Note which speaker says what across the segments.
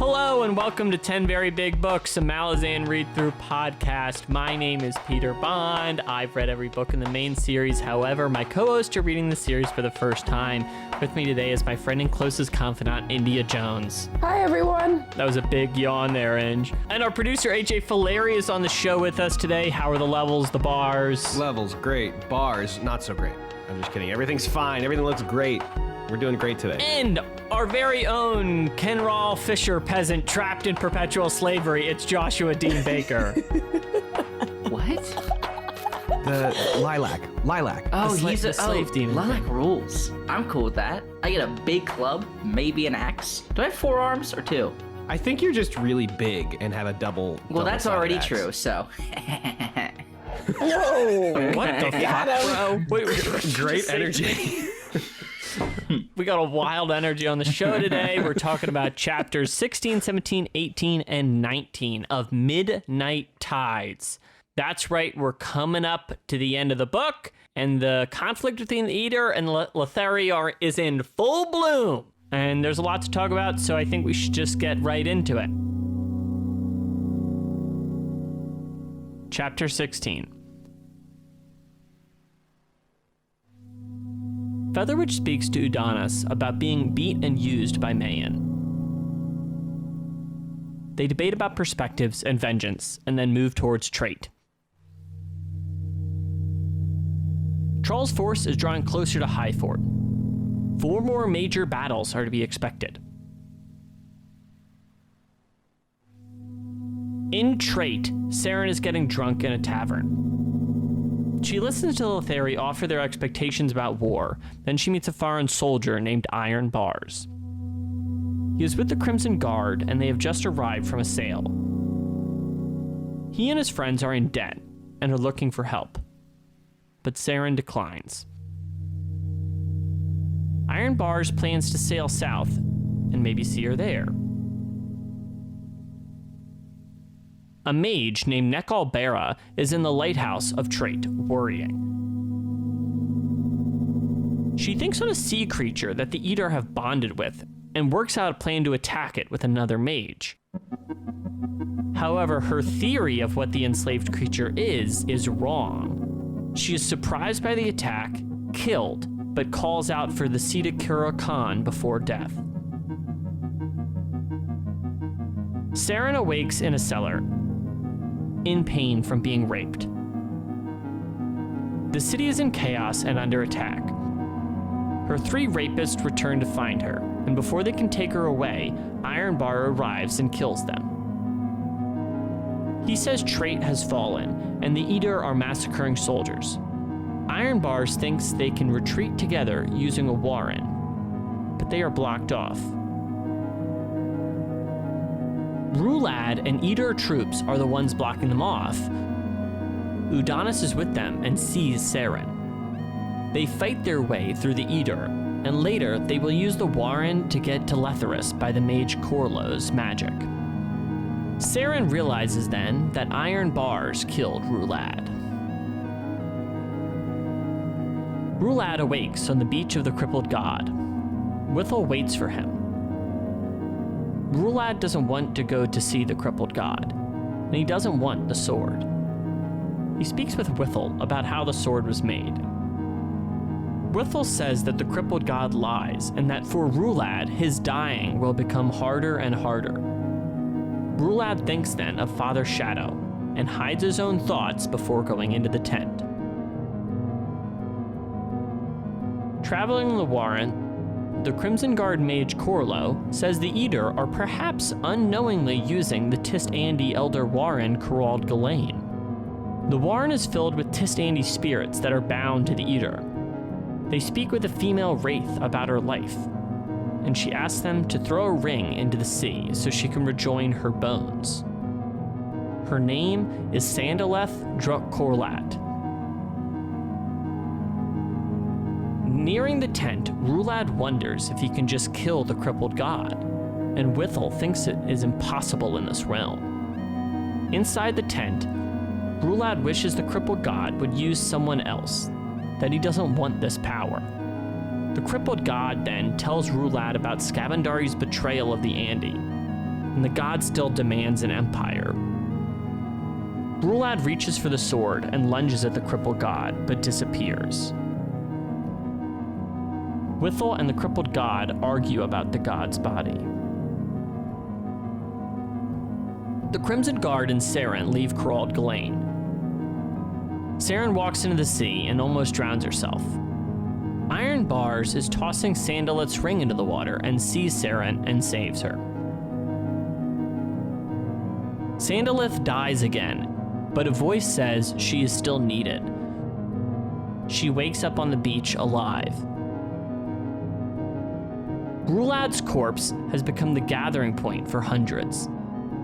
Speaker 1: Hello and welcome to 10 Very Big Books, a Malazan read-through podcast. My name is Peter Bond. I've read every book in the main series. However, my co-hosts are reading the series for the first time. With me today is my friend and closest confidant, India Jones.
Speaker 2: Hi, everyone.
Speaker 1: That was a big yawn there, Inge. And our producer, AJ Fileri, is on the show with us today. How are the levels, the bars?
Speaker 3: Levels, great. Bars, not so great. I'm just kidding. Everything's fine. Everything looks great. We're doing great today.
Speaker 1: And our very own Kenral Fisher peasant trapped in perpetual slavery, it's Joshua Dean Baker.
Speaker 4: What?
Speaker 3: The lilac.
Speaker 4: Oh,
Speaker 1: he's a slave demon.
Speaker 4: Lilac rules. I'm cool with that. I get a big club, maybe an axe. Do I have 4 arms or 2?
Speaker 3: I think you're just really big and have a double.
Speaker 4: Well, that's already
Speaker 3: axe.
Speaker 4: true, so.
Speaker 2: Whoa.
Speaker 1: What the fuck, bro? Wait,
Speaker 3: Great energy.
Speaker 1: we got a wild energy on the show today. We're talking about chapters 16, 17, 18, and 19 of Midnight Tides. That's right, we're coming up to the end of the book, and the conflict between Edur and Letherii is in full bloom. And there's a lot to talk about, so I think we should just get right into it. Chapter 16. Featherwitch speaks to Udonis about being beat and used by Mayan. They debate about perspectives and vengeance, and then move towards trait. Troll's force is drawing closer to Highfort. 4 more major battles are to be expected. In trait, Seren is getting drunk in a tavern. She listens to the Letherii offer their expectations about war, then she meets a foreign soldier named Iron Bars. He is with the Crimson Guard, and they have just arrived from a sale. He and his friends are in debt, and are looking for help. But Seren declines. Iron Bars plans to sail south, and maybe see her there. A mage named Nekal Bara is in the lighthouse of Trait, worrying. She thinks on a sea creature that the Edur have bonded with, and works out a plan to attack it with another mage. However, her theory of what the enslaved creature is wrong. She is surprised by the attack, killed, but calls out for the Sidakura Khan before death. Seren awakes in a cellar, in pain from being raped. The city is in chaos and under attack. Her 3 rapists return to find her, and before they can take her away, Iron Bar arrives and kills them. He says Trait has fallen, and the Edur are massacring soldiers. Iron Bars thinks they can retreat together using a warren, but they are blocked off. Rulad and Edur troops are the ones blocking them off. Udonis is with them and sees Seren. They fight their way through the Edur, and later they will use the warren to get to Letherii by the mage Corlo's magic. Seren realizes then that Iron Bars killed Rulad. Rulad awakes on the beach of the crippled god. Whittle waits for him. Rulad doesn't want to go to see the crippled god, and he doesn't want the sword. He speaks with Whittle about how the sword was made. Whittle says that the crippled god lies, and that for Rulad, his dying will become harder and harder. Rulad thinks then of Father Shadow, and hides his own thoughts before going into the tent. Traveling the warren, the Crimson Guard mage Corlo says the Edur are perhaps unknowingly using the Tist-Andi Elder Warren Corald Ghislaine. The warren is filled with Tist-Andi spirits that are bound to the Edur. They speak with a female wraith about her life, and she asks them to throw a ring into the sea so she can rejoin her bones. Her name is Sandaleth Druk Korlat. Nearing the tent, Rulad wonders if he can just kill the crippled god, and Whittle thinks it is impossible in this realm. Inside the tent, Rulad wishes the crippled god would use someone else, that he doesn't want this power. The crippled god then tells Rulad about Scavandari's betrayal of the Andi. and the god still demands an empire. Rulad reaches for the sword and lunges at the crippled god, but disappears. Withel and the crippled god argue about the god's body. The Crimson Guard and Seren leave Crowald Ghislaine. Seren walks into the sea and almost drowns herself. Iron Bars is tossing Sandalith's ring into the water and sees Seren and saves her. Sandalith dies again, but a voice says she is still needed. She wakes up on the beach alive. Rulad's corpse has become the gathering point for hundreds.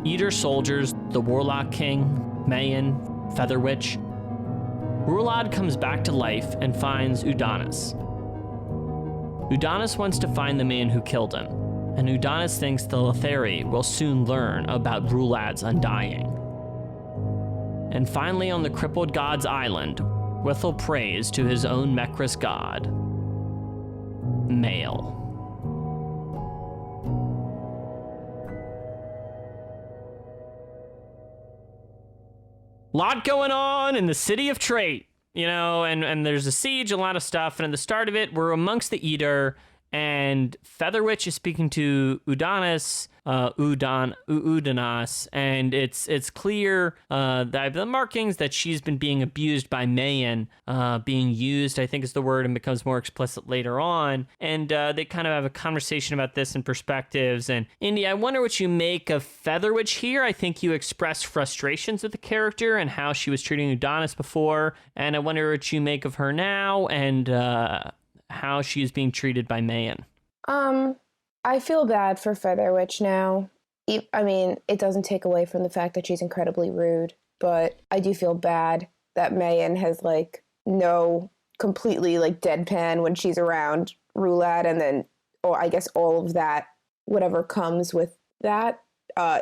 Speaker 1: Edur soldiers, the Warlock King, Mayan, Featherwitch. Rulad comes back to life and finds Udanis. Udanis wants to find the man who killed him, and Udanis thinks the Letherii will soon learn about Rulad's undying. And finally, on the crippled god's island, Withel prays to his own Mekris god, Male. Lot going on in the city of Trait, and there's a siege, a lot of stuff. And at the start of it, we're amongst the Edur, and Featherwitch is speaking to Udanis, Udanas, and it's clear that the markings that she's been being abused by Mayan, being used, I think is the word, and becomes more explicit later on. And they kind of have a conversation about this in perspectives. And Indy, I wonder what you make of Featherwitch here. I think you expressed frustrations with the character and how she was treating Udanis before, and I wonder what you make of her now and how she is being treated by Mayan.
Speaker 2: I feel bad for Featherwitch now. I mean, it doesn't take away from the fact that she's incredibly rude, but I do feel bad that Mayan has, completely, deadpan when she's around Rulad, and then, or I guess all of that, whatever comes with that,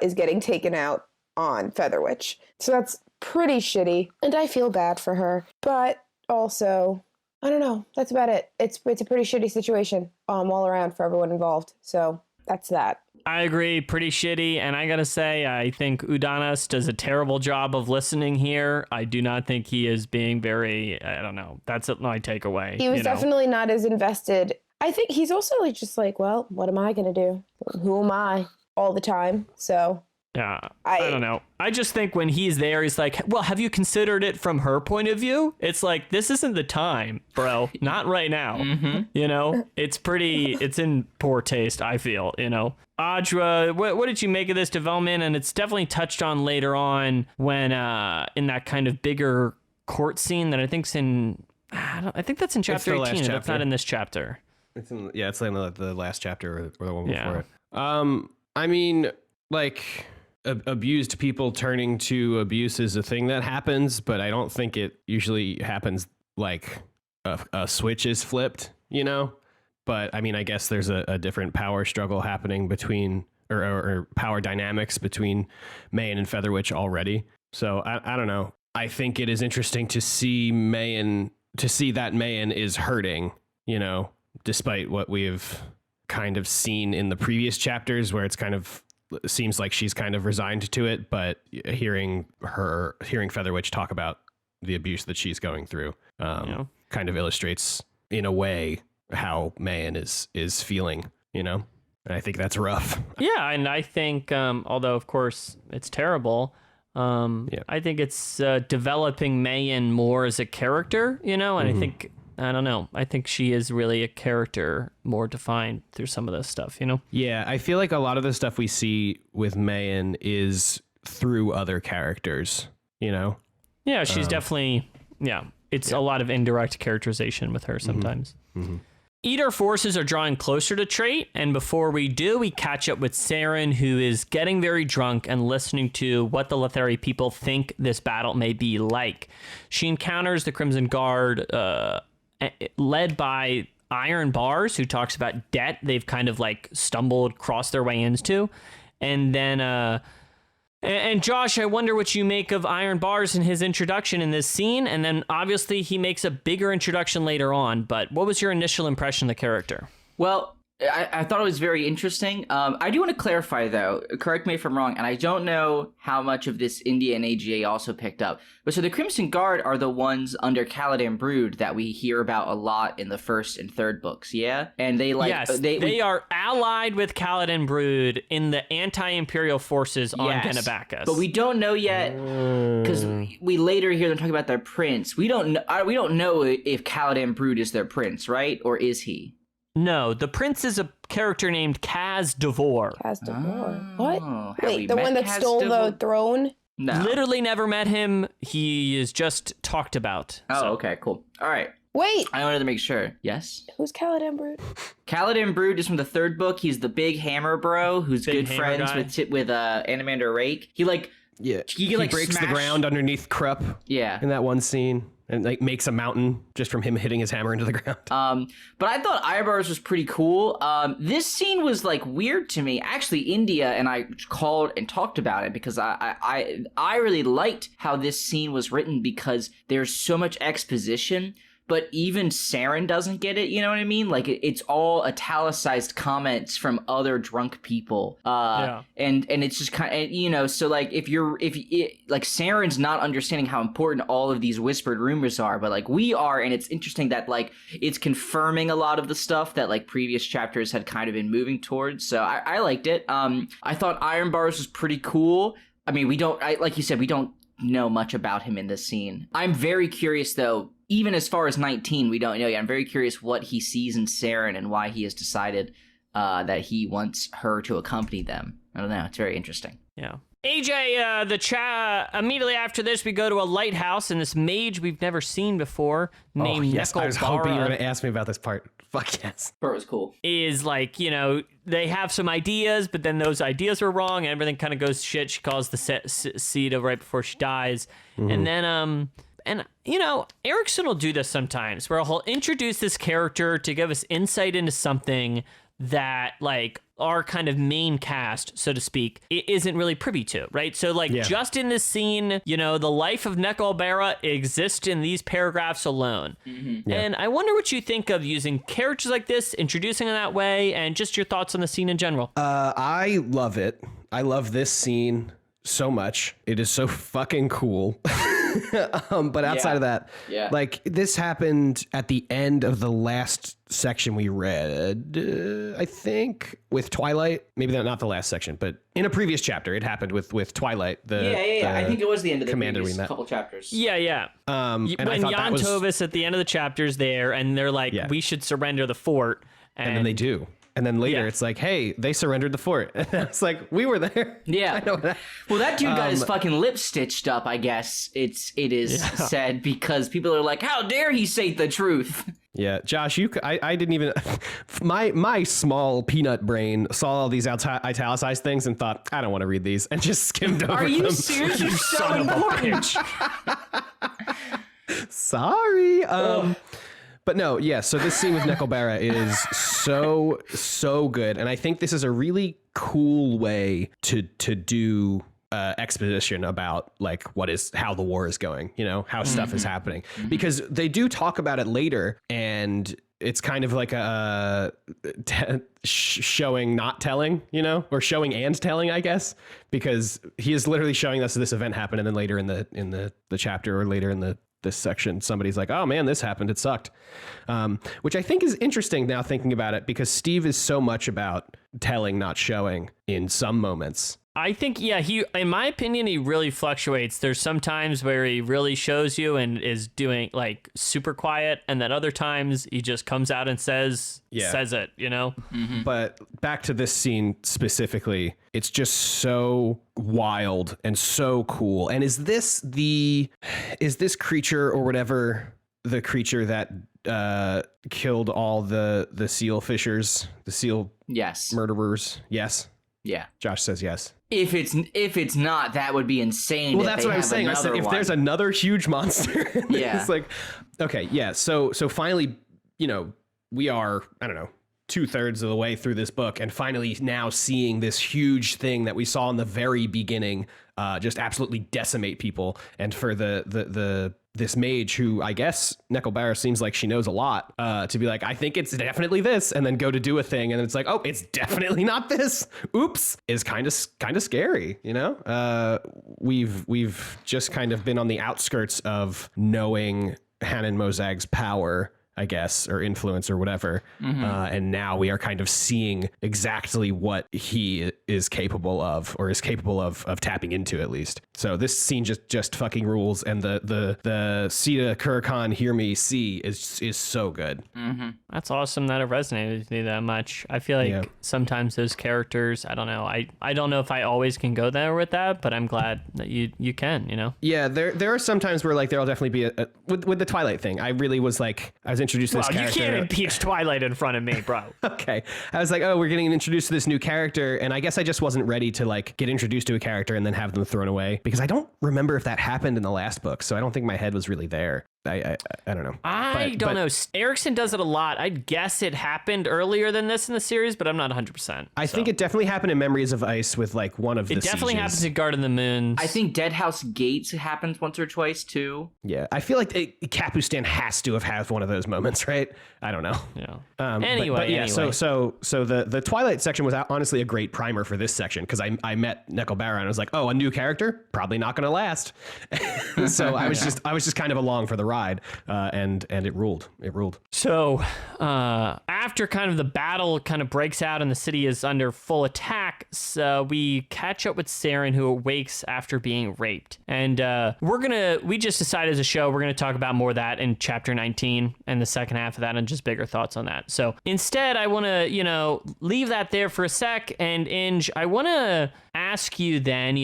Speaker 2: is getting taken out on Featherwitch. So that's pretty shitty, and I feel bad for her, but also, I don't know. That's about it. It's a pretty shitty situation all around for everyone involved. So that's that.
Speaker 1: I agree. Pretty shitty. And I got to say, I think Udanis does a terrible job of listening here. I do not think he is being very, I don't know. That's my takeaway.
Speaker 2: He was definitely not as invested. I think he's also well, what am I going to do? Who am I all the time? So
Speaker 1: yeah, I don't know. I just think when he's there, he's like, well, have you considered it from her point of view? It's like, this isn't the time, bro. Not right now. Mm-hmm. It's in poor taste, I feel, Audra, what did you make of this development? And it's definitely touched on later on when in that kind of bigger court scene that I think's I think that's in chapter 18. That's not in this chapter.
Speaker 3: It's in the last chapter or the one before
Speaker 1: it.
Speaker 3: I mean, abused people turning to abuse is a thing that happens, but I don't think it usually happens like a switch is flipped, But I mean, I guess there's a different power struggle happening between or power dynamics between Mayan and Featherwitch already. So I don't know. I think it is interesting to see that Mayan is hurting, despite what we've kind of seen in the previous chapters where it's kind of seems like she's kind of resigned to it, but hearing Featherwitch talk about the abuse that she's going through kind of illustrates in a way how Mayan is feeling, and I think that's rough.
Speaker 1: Yeah, and I think although of course it's terrible, I think it's developing Mayan more as a character, and I think I don't know. I think she is really a character more defined through some of this stuff,
Speaker 3: Yeah, I feel like a lot of the stuff we see with Mayan is through other characters, Yeah,
Speaker 1: she's definitely, it's a lot of indirect characterization with her sometimes.
Speaker 3: Mm-hmm.
Speaker 1: Edur forces are drawing closer to Trait, and before we do, we catch up with Seren, who is getting very drunk and listening to what the Letherii people think this battle may be like. She encounters the Crimson Guard, led by Iron Bars, who talks about debt they've kind of crossed their way into. And then, and Josh, I wonder what you make of Iron Bars and his introduction in this scene. And then obviously he makes a bigger introduction later on, but what was your initial impression of the character?
Speaker 4: Well, I thought it was very interesting. I do want to clarify, though, correct me if I'm wrong, and I don't know how much of this India and AGA also picked up, but so the Crimson Guard are the ones under Caladan Brood that we hear about a lot in the first and third books, yeah? And they
Speaker 1: yes, they are allied with Caladan Brood in the anti-imperial forces on Genebacchus.
Speaker 4: But we don't know yet, because we later hear them talking about their prince. We don't know if Caladan Brood is their prince, right? Or is he?
Speaker 1: No, the prince is a character named Kaz Devor.
Speaker 2: Kaz Devor. What?
Speaker 4: Have we
Speaker 2: Wait, the
Speaker 4: met
Speaker 2: one that
Speaker 4: Kaz
Speaker 2: stole
Speaker 4: Devor?
Speaker 2: the throne?
Speaker 4: No.
Speaker 1: Literally never met him. He is just talked about.
Speaker 4: Oh, okay, cool. All right.
Speaker 2: Wait,
Speaker 4: I wanted to make sure. Yes?
Speaker 2: who's Caladan Brood?
Speaker 4: Caladan Brood is from the third book. He's the big hammer bro who's
Speaker 1: Big
Speaker 4: good
Speaker 1: hammer
Speaker 4: friends
Speaker 1: guy.
Speaker 4: with Animander Rake. He
Speaker 3: breaks the ground underneath Krupp
Speaker 4: Yeah.
Speaker 3: in that one scene and like makes a mountain just from him hitting his hammer into the ground.
Speaker 4: But I thought Ironbars was pretty cool. This scene was like weird to me. Actually, India and I called and talked about it because I really liked how this scene was written because there's so much exposition. But even Seren doesn't get it, you know what I mean? Like, it's all italicized comments from other drunk people. And it's just kind of, you know, so, like, like, Seren's not understanding how important all of these whispered rumors are, but, like, we are, and it's interesting that, like, it's confirming a lot of the stuff that, like, previous chapters had kind of been moving towards, so I liked it. I thought Iron Bars was pretty cool. I mean, like you said, we don't know much about him in this scene. I'm very curious, though, even as far as 19, we don't know yet. I'm very curious what he sees in Seren and why he has decided that he wants her to accompany them. I don't know. It's very interesting.
Speaker 1: Yeah. AJ, immediately after this, we go to a lighthouse, and this mage we've never seen before, named
Speaker 3: yes,
Speaker 1: Nekal
Speaker 3: I was hoping you were
Speaker 1: Bara,
Speaker 3: going to ask me about this part. Fuck yes.
Speaker 4: Bro, it was cool.
Speaker 1: is like, you know, they have some ideas, but then those ideas were wrong, and everything kind of goes to shit. She calls the seed right before she dies. And then, and, you know, Erickson will do this sometimes, where he'll introduce this character to give us insight into something that, like, our kind of main cast, so to speak, isn't really privy to, right? So, like, just in this scene, you know, the life of Nekal Bara exists in these paragraphs alone. And I wonder what you think of using characters like this, introducing them that way, and just your thoughts on the scene in general.
Speaker 3: I love it. I love this scene so much. It is so fucking cool. But outside of that, like, this happened at the end of the last section we read, I think, with Twilight. Maybe not the last section, but in a previous chapter, it happened with Twilight.
Speaker 4: I think it was the end of the
Speaker 3: commander
Speaker 4: previous
Speaker 3: we met.
Speaker 4: couple chapters.
Speaker 1: Yeah.
Speaker 3: And
Speaker 1: When
Speaker 3: I thought
Speaker 1: Jan
Speaker 3: that was,
Speaker 1: Tovis at the end of the chapter's there, and they're like, we should surrender the fort.
Speaker 3: and then they do. And then later it's like, hey, they surrendered the fort. And it's like, we were there.
Speaker 4: Yeah.
Speaker 3: I know that.
Speaker 4: Well, that dude got his fucking lips stitched up, I guess it is said, because people are like, how dare he say the truth?
Speaker 3: Yeah, Josh, I didn't even, my small peanut brain saw all these italicized things and thought, I don't want to read these, and just skimmed over them.
Speaker 4: Are you serious? You're so important.
Speaker 3: Sorry. But no, yeah, so this scene with Nekal Bara is so good. And I think this is a really cool way to do exposition about, like, how the war is going, you know, how stuff is happening. Because they do talk about it later, and it's kind of like a showing, not telling, you know, or showing and telling, I guess, because he is literally showing us this event happened, and then later in the chapter, or later in this section, somebody's like, oh man, this happened, it sucked, which I think is interesting now thinking about it, because Steve is so much about telling, not showing in some moments.
Speaker 1: I think, he, in my opinion, he really fluctuates. There's some times where he really shows you and is doing, like, super quiet, and then other times he just comes out and says it, you know?
Speaker 3: But back to this scene specifically, it's just so wild and so cool. And is this creature, or whatever, the creature that killed all the seal fishers, the seal murderers? Yes.
Speaker 4: Yeah.
Speaker 3: Josh says yes.
Speaker 4: If it's not, that would be insane.
Speaker 3: Well, that's what I was saying. I said, if there's another huge monster, it's like, okay, yeah. So finally, you know, we are, I don't know, 2/3 of the way through this book, and finally now seeing this huge thing that we saw in the very beginning, just absolutely decimate people, and for the this mage who I guess Nekal Bara seems like she knows a lot, to be like, I think it's definitely this, and then go to do a thing, and it's like, oh, it's definitely not this. Oops, is kind of scary, you know? We've just kind of been on the outskirts of knowing Hanan Mozag's power, I guess, or influence or whatever. And now we are kind of seeing exactly what he is capable of, or is capable of tapping into, at least. So this scene just fucking rules. And the Sita Kurkan Hear Me See is so good.
Speaker 1: That's awesome that it resonated with me that much. I feel like sometimes those characters, I don't know. I don't know if I always can go there with that, but I'm glad that you can, you know?
Speaker 3: Yeah, there are some times where like there'll definitely be with the Twilight thing. I really was like, I was introduced to this character.
Speaker 1: You can't impeach Twilight in front of me, bro.
Speaker 3: Okay. I was like, oh, we're getting introduced to this new character, and I guess I just wasn't ready to like get introduced to a character and then have them thrown away, because I don't remember if that happened in the last book, so I don't think my head was really there. I don't know.
Speaker 1: I don't know. Erickson does it a lot. I'd guess it happened earlier than this in the series, but I'm not 100%.
Speaker 3: I think it definitely happened in Memories of Ice with like one of the
Speaker 1: It definitely
Speaker 3: sieges.
Speaker 1: happens in Guard of the Moons.
Speaker 4: I think Deadhouse Gates happens once or twice too.
Speaker 3: Yeah, I feel like Kapustan has to have had one of those moments, right? I don't know.
Speaker 1: Yeah. Anyway.
Speaker 3: So the Twilight section was honestly a great primer for this section, because I met Nekal Bara and I was like, oh, a new character, probably not going to last. So I was just kind of along for the ride, and it ruled.
Speaker 1: So after kind of the battle kind of breaks out and the city is under full attack, so we catch up with Seren, who awakes after being raped. And we just decided as a show, we're going to talk about more of that in chapter 19 and the second half of that, and just bigger thoughts on that. So instead, I want to, leave that there for a sec. And Inge, I want to ask you then,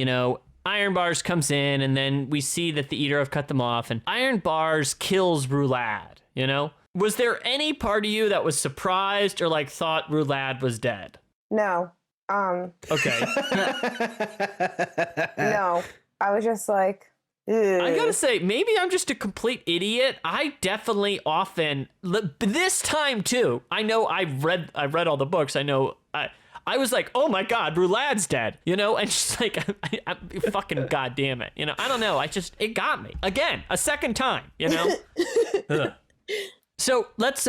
Speaker 1: Iron Bars comes in, and then we see that the Edur have cut them off, and Iron Bars kills Roulad, Was there any part of you that was surprised or like thought Roulad was dead?
Speaker 2: No.
Speaker 1: Okay.
Speaker 2: No. I was just like, ugh.
Speaker 1: I gotta say, maybe I'm just a complete idiot. I definitely often, this time too, I know I read all the books. I was like, oh my God, Roulad's dead, and just like, I fucking goddamn it, I don't know. It got me again, a second time, So let's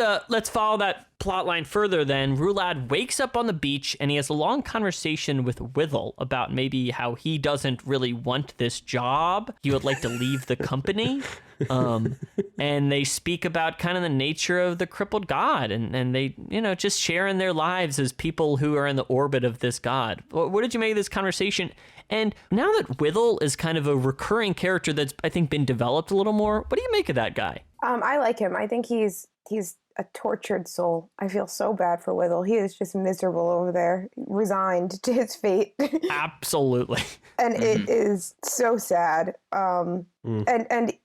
Speaker 1: follow that plot line further then. Roulad wakes up on the beach and he has a long conversation with Withel about maybe how he doesn't really want this job. He would like to leave the company. And they speak about kind of the nature of the crippled god, and they, just sharing their lives as people who are in the orbit of this god. What did you make of this conversation? And now that Withel is kind of a recurring character that's, I think, been developed a little more, what do you make of that guy?
Speaker 2: I like him. I think he's a tortured soul. I feel so bad for Withel. He is just miserable over there, resigned to his fate.
Speaker 1: Absolutely.
Speaker 2: And it is so sad. And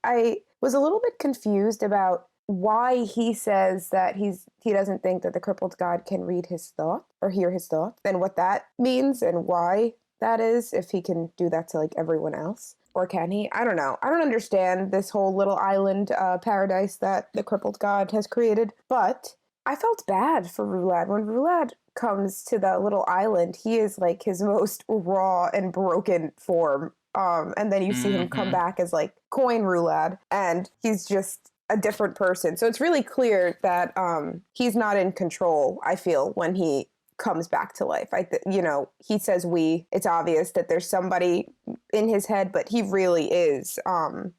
Speaker 2: I was a little bit confused about why he says that he doesn't think that the crippled god can read his thought or hear his thought, and what that means and why that is, if he can do that to like everyone else. Or can he? I don't know. I don't understand this whole little island paradise that the crippled god has created. But I felt bad for Roulad. When Roulad comes to that little island, he is like his most raw and broken form. And then you see him come back as like Coin Roulad, and he's just a different person. So it's really clear that he's not in control, I feel, when he comes back to life. He says it's obvious that there's somebody in his head, but he really is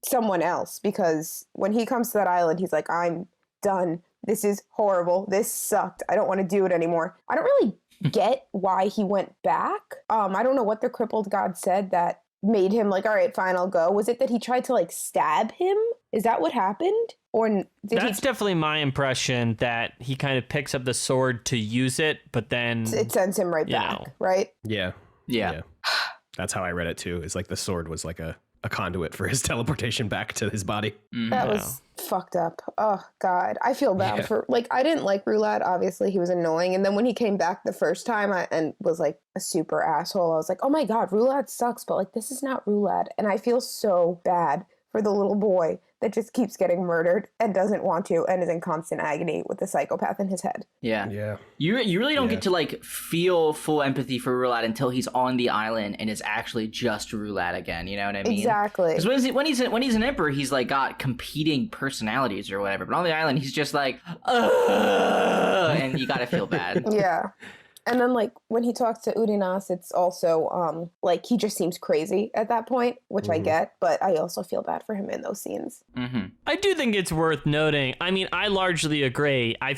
Speaker 2: someone else, because when he comes to that island, he's like, I'm done. This is horrible. This sucked. I don't want to do it anymore. I don't really get why he went back. I don't know what the crippled god said that made him like, all right, fine, I'll go. Was it that he tried to like stab him? Is that what happened? Or
Speaker 1: that's definitely my impression, that he kind of picks up the sword to use it, but then
Speaker 2: it sends him right back, right?
Speaker 3: Yeah. That's how I read it too. It's like the sword was like a conduit for his teleportation back to his body.
Speaker 2: That was fucked up. Oh God, I feel bad for I didn't like Roulad. Obviously, he was annoying, and then when he came back the first time and was like a super asshole, I was like, oh my God, Roulad sucks, but like this is not Roulad, and I feel so bad for the little boy that just keeps getting murdered and doesn't want to and is in constant agony with the psychopath in his head.
Speaker 3: Yeah.
Speaker 4: You really don't get to like feel full empathy for Rulad until he's on the island and is actually just Rulad again. You know what I mean?
Speaker 2: Exactly.
Speaker 4: Because when he's an emperor, he's like got competing personalities or whatever. But on the island, he's just like, and you gotta feel bad.
Speaker 2: Yeah. And then, like, when he talks to Urinas, it's also, like, he just seems crazy at that point, which I get, but I also feel bad for him in those scenes.
Speaker 4: Mm-hmm.
Speaker 1: I do think it's worth noting. I mean, I largely agree. I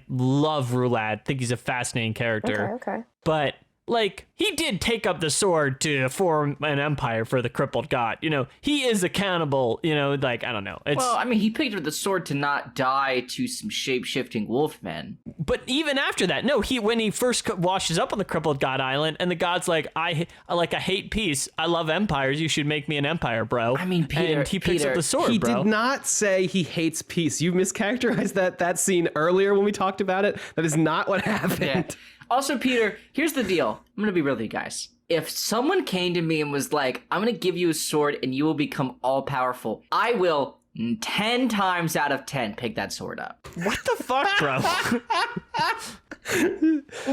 Speaker 1: love Rulad. Think he's a fascinating character.
Speaker 2: Okay.
Speaker 1: But, like, he did take up the sword to form an empire for the crippled god. You know, he is accountable, you know, like, I don't know.
Speaker 4: Well, I mean, he picked up the sword to not die to some shape-shifting wolfmen.
Speaker 1: But even after that, no, when he first washes up on the crippled god island and the god's like, I hate peace. I love empires. You should make me an empire, bro.
Speaker 4: I mean, Peter,
Speaker 1: and he picks up the sword,
Speaker 3: He
Speaker 1: bro.
Speaker 3: did not say he hates peace. You mischaracterized that scene earlier when we talked about it. That is not what happened.
Speaker 4: Yeah. Also, Peter, here's the deal. I'm going to be real with you guys. If someone came to me and was like, I'm going to give you a sword and you will become all-powerful, I will 10 times out of 10 pick that sword up.
Speaker 1: What the fuck, bro?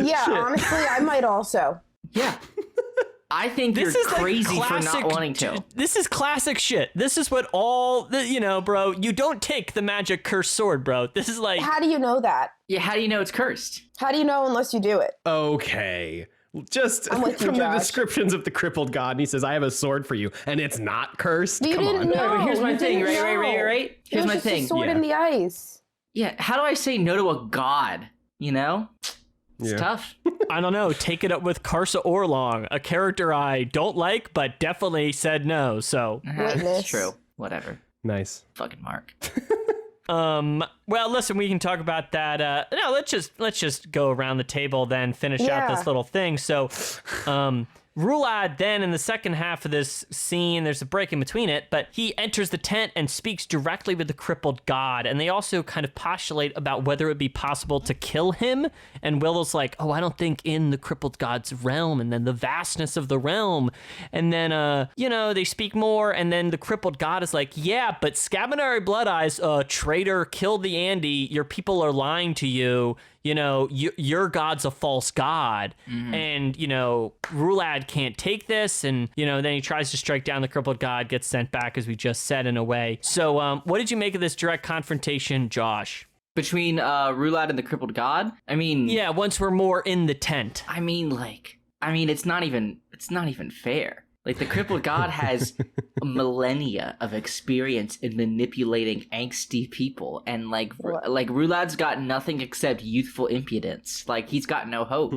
Speaker 2: Yeah, honestly, I might also.
Speaker 4: Yeah. I think
Speaker 1: This
Speaker 4: you're
Speaker 1: is like
Speaker 4: crazy for
Speaker 1: classic,
Speaker 4: not wanting to.
Speaker 1: This is classic shit. This is what you know, bro, you don't take the magic cursed sword, bro. This is like...
Speaker 2: How do you know that?
Speaker 4: Yeah, how do you know it's cursed?
Speaker 2: How do you know unless you do it?
Speaker 3: Okay. Just
Speaker 2: I'm with you,
Speaker 3: from the
Speaker 2: Josh.
Speaker 3: descriptions of the crippled god, and he says, I have a sword for you, and it's not cursed?
Speaker 2: You
Speaker 3: Come
Speaker 2: didn't
Speaker 3: on.
Speaker 2: know.
Speaker 4: Yeah, but here's my
Speaker 2: You
Speaker 4: thing,
Speaker 2: didn't
Speaker 4: right?
Speaker 2: know.
Speaker 4: Here's my
Speaker 2: It was just
Speaker 4: thing.
Speaker 2: a sword
Speaker 3: Yeah.
Speaker 2: in the ice.
Speaker 4: Yeah, how do I say no to a god? You know? It's
Speaker 3: Yeah.
Speaker 4: tough.
Speaker 1: I don't know, take it up with Karsa Orlong, a character I don't like, but definitely said no, so...
Speaker 2: Witness.
Speaker 4: It's true. Whatever.
Speaker 3: Nice.
Speaker 4: Fucking Mark.
Speaker 1: Well, listen, we can talk about that. No, let's just go around the table, then finish out
Speaker 2: Yeah.
Speaker 1: this little thing. So, Rulad then in the second half of this scene, there's a break in between it, but he enters the tent and speaks directly with the crippled god. And they also kind of postulate about whether it would be possible to kill him. And Willow's like, oh, I don't think in the crippled god's realm, and then the vastness of the realm. And then, you know, they speak more, and then the crippled god is like, yeah, but Scabinary Blood Eyes, traitor, killed the Andy, your people are lying to you. You know, your god's a false god. And, you know, Rulad can't take this. And, you know, then he tries to strike down the crippled god, gets sent back, as we just said, in a way. So what did you make of this direct confrontation, Josh?
Speaker 4: Between Rulad and the crippled god? I mean...
Speaker 1: Yeah, once we're more in the tent.
Speaker 4: I mean, it's not even fair. Like, the crippled god has millennia of experience in manipulating angsty people, and like Rulad's got nothing except youthful impudence. Like, he's got no hope.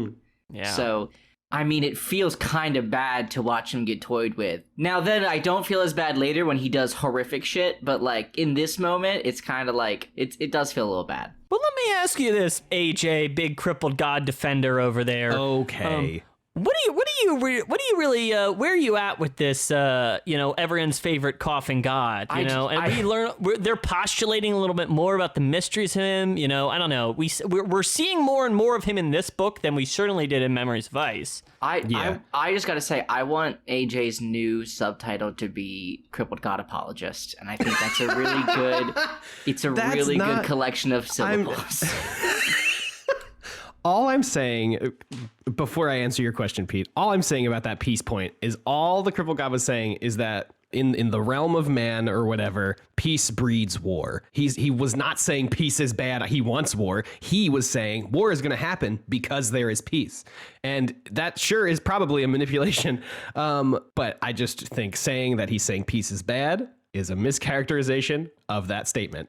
Speaker 1: Yeah.
Speaker 4: So, I mean, it feels kind of bad to watch him get toyed with. Now, then, I don't feel as bad later when he does horrific shit, but like in this moment, it's kind of like it does feel a little bad.
Speaker 1: Well, let me ask you this, AJ, big crippled god defender over there.
Speaker 3: Okay.
Speaker 1: What do you really where are you at with this you know, everyone's favorite coughing god, you know? They're postulating a little bit more about the mysteries of him, you know. I don't know. We're seeing more and more of him in this book than we certainly did in Memories of Ice.
Speaker 4: I just gotta say, I want AJ's new subtitle to be Crippled God Apologist, and I think that's a really good. It's a really good collection of syllables.
Speaker 3: All I'm saying, before I answer your question, Pete, all I'm saying about that peace point is all the crippled god was saying is that in the realm of man or whatever, peace breeds war. He was not saying peace is bad. He wants war. He was saying war is going to happen because there is peace. And that sure is probably a manipulation. But I just think saying that he's saying peace is bad is a mischaracterization of that statement.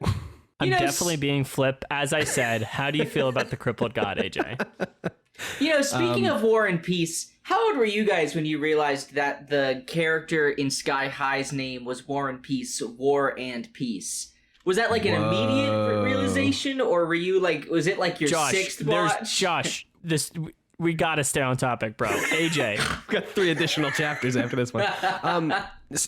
Speaker 1: I'm definitely being flip. As I said, how do you feel about the crippled god, AJ?
Speaker 4: You know, speaking of war and peace, how old were you guys when you realized that the character in Sky High's name was War and Peace, War and Peace? Was that like an immediate realization, or were you like, was it like your sixth watch?
Speaker 1: Josh, we gotta stay on topic, bro. AJ.
Speaker 3: We've got 3 additional chapters after this one.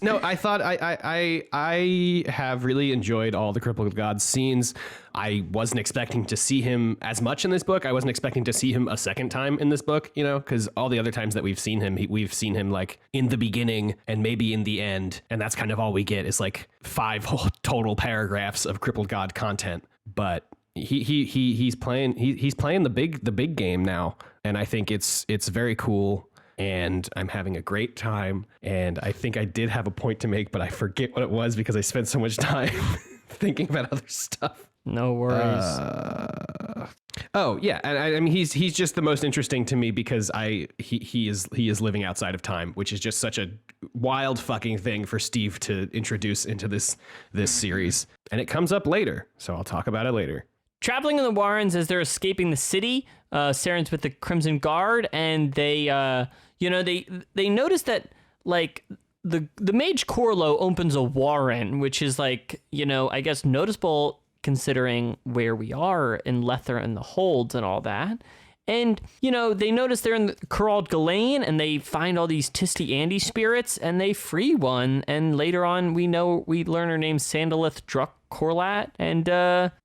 Speaker 3: No, I thought I have really enjoyed all the Crippled Gods scenes. I wasn't expecting to see him as much in this book. I wasn't expecting to see him a second time in this book, because all the other times that we've seen him, we've seen him like in the beginning and maybe in the end. And that's kind of all we get is like 5 whole total paragraphs of Crippled God content. But he's playing the big game now. And I think it's very cool. And I'm having a great time. And I think I did have a point to make, but I forget what it was because I spent so much time thinking about other stuff.
Speaker 1: No worries.
Speaker 3: Oh yeah, and I mean he's just the most interesting to me because he is living outside of time, which is just such a wild fucking thing for Steve to introduce into this series. And it comes up later, so I'll talk about it later.
Speaker 1: Traveling in the Warrens as they're escaping the city, Seren's with the Crimson Guard, and they notice that like the Mage Corlo opens a Warren, which is like, I guess noticeable considering where we are in Letherii and the holds and all that. And, they notice they're in the Corald Ghislaine and they find all these Tisty Andy spirits and they free one. And later on, we learn her name's Sandalith Druck Corlat. And,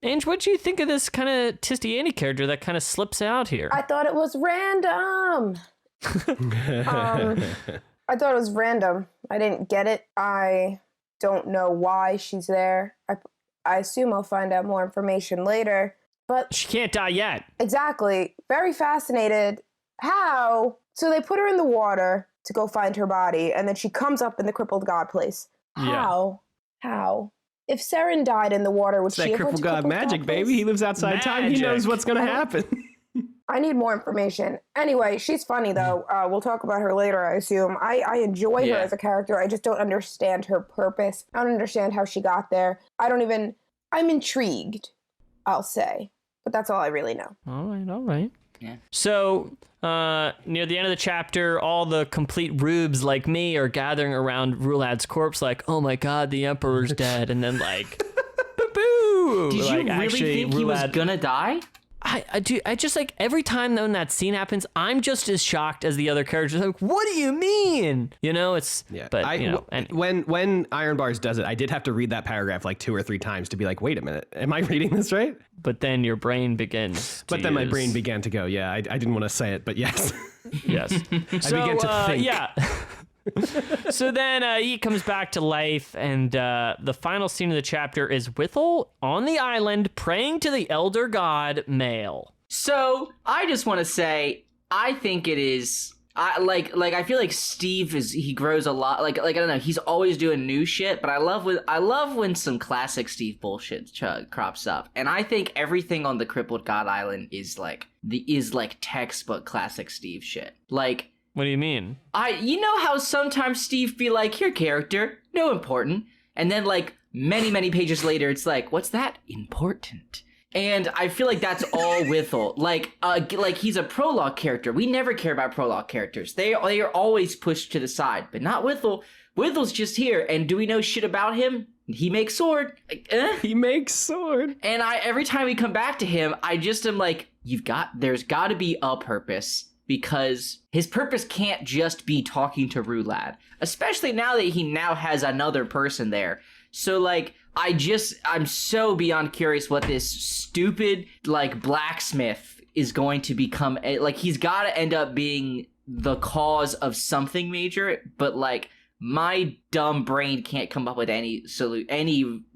Speaker 1: Ange, what do you think of this kind of Tisty Andy character that kind of slips out here?
Speaker 2: I thought it was random. I thought it was random. I didn't get it. I don't know why she's there. I assume I'll find out more information later. But
Speaker 1: she can't die yet.
Speaker 2: Exactly. Very fascinated. How? So they put her in the water to go find her body, and then she comes up in the Crippled God place. How?
Speaker 1: Yeah.
Speaker 2: How? If Seren died in the water, would
Speaker 3: it's
Speaker 2: she
Speaker 3: that
Speaker 2: have
Speaker 3: Crippled God magic, baby. He lives outside time. He knows what's going to happen.
Speaker 2: I need more information. Anyway, she's funny, though. We'll talk about her later, I assume. I enjoy her as a character. I just don't understand her purpose. I don't understand how she got there. I'm intrigued, I'll say. But that's all I really know.
Speaker 1: All right.
Speaker 4: Yeah.
Speaker 1: So, near the end of the chapter, all the complete rubes like me are gathering around Rulad's corpse like, oh my god, the Emperor's dead. And then like, boo-boo!
Speaker 4: Did you
Speaker 1: like,
Speaker 4: really think he was gonna die?
Speaker 1: I just like every time when that scene happens, I'm just as shocked as the other characters. Like, what do you mean? It's but
Speaker 3: when Iron Bars does it, I did have to read that paragraph like 2 or 3 times to be like, wait a minute, am I reading this right?
Speaker 1: But then your brain begins.
Speaker 3: My brain began to go. Yeah, I didn't want to say it, but yes,
Speaker 1: yes.
Speaker 3: I began to think.
Speaker 1: Yeah. So then he comes back to life, and the final scene of the chapter is Withel on the island praying to the elder god Male.
Speaker 4: So I just want to say, I think it is. I feel like Steve he grows a lot. Like I don't know, he's always doing new shit, but I love when some classic Steve bullshit crops up, and I think everything on the Crippled God Island is like textbook classic Steve shit. Like.
Speaker 1: What do you mean?
Speaker 4: You know how sometimes Steve be like, your character, no important. And then like many pages later, it's like, what's that? Important. And I feel like that's all Withel. Like he's a prologue character. We never care about prologue characters. They are always pushed to the side, but not Withel. Withel's just here. And do we know shit about him? He makes sword.
Speaker 3: He makes sword.
Speaker 4: And every time we come back to him, I just am like, there's got to be a purpose. Because his purpose can't just be talking to Rulad, especially now that he now has another person there. So like, I'm so beyond curious what this stupid like blacksmith is going to become. Like, he's got to end up being the cause of something major, but like my dumb brain can't come up with any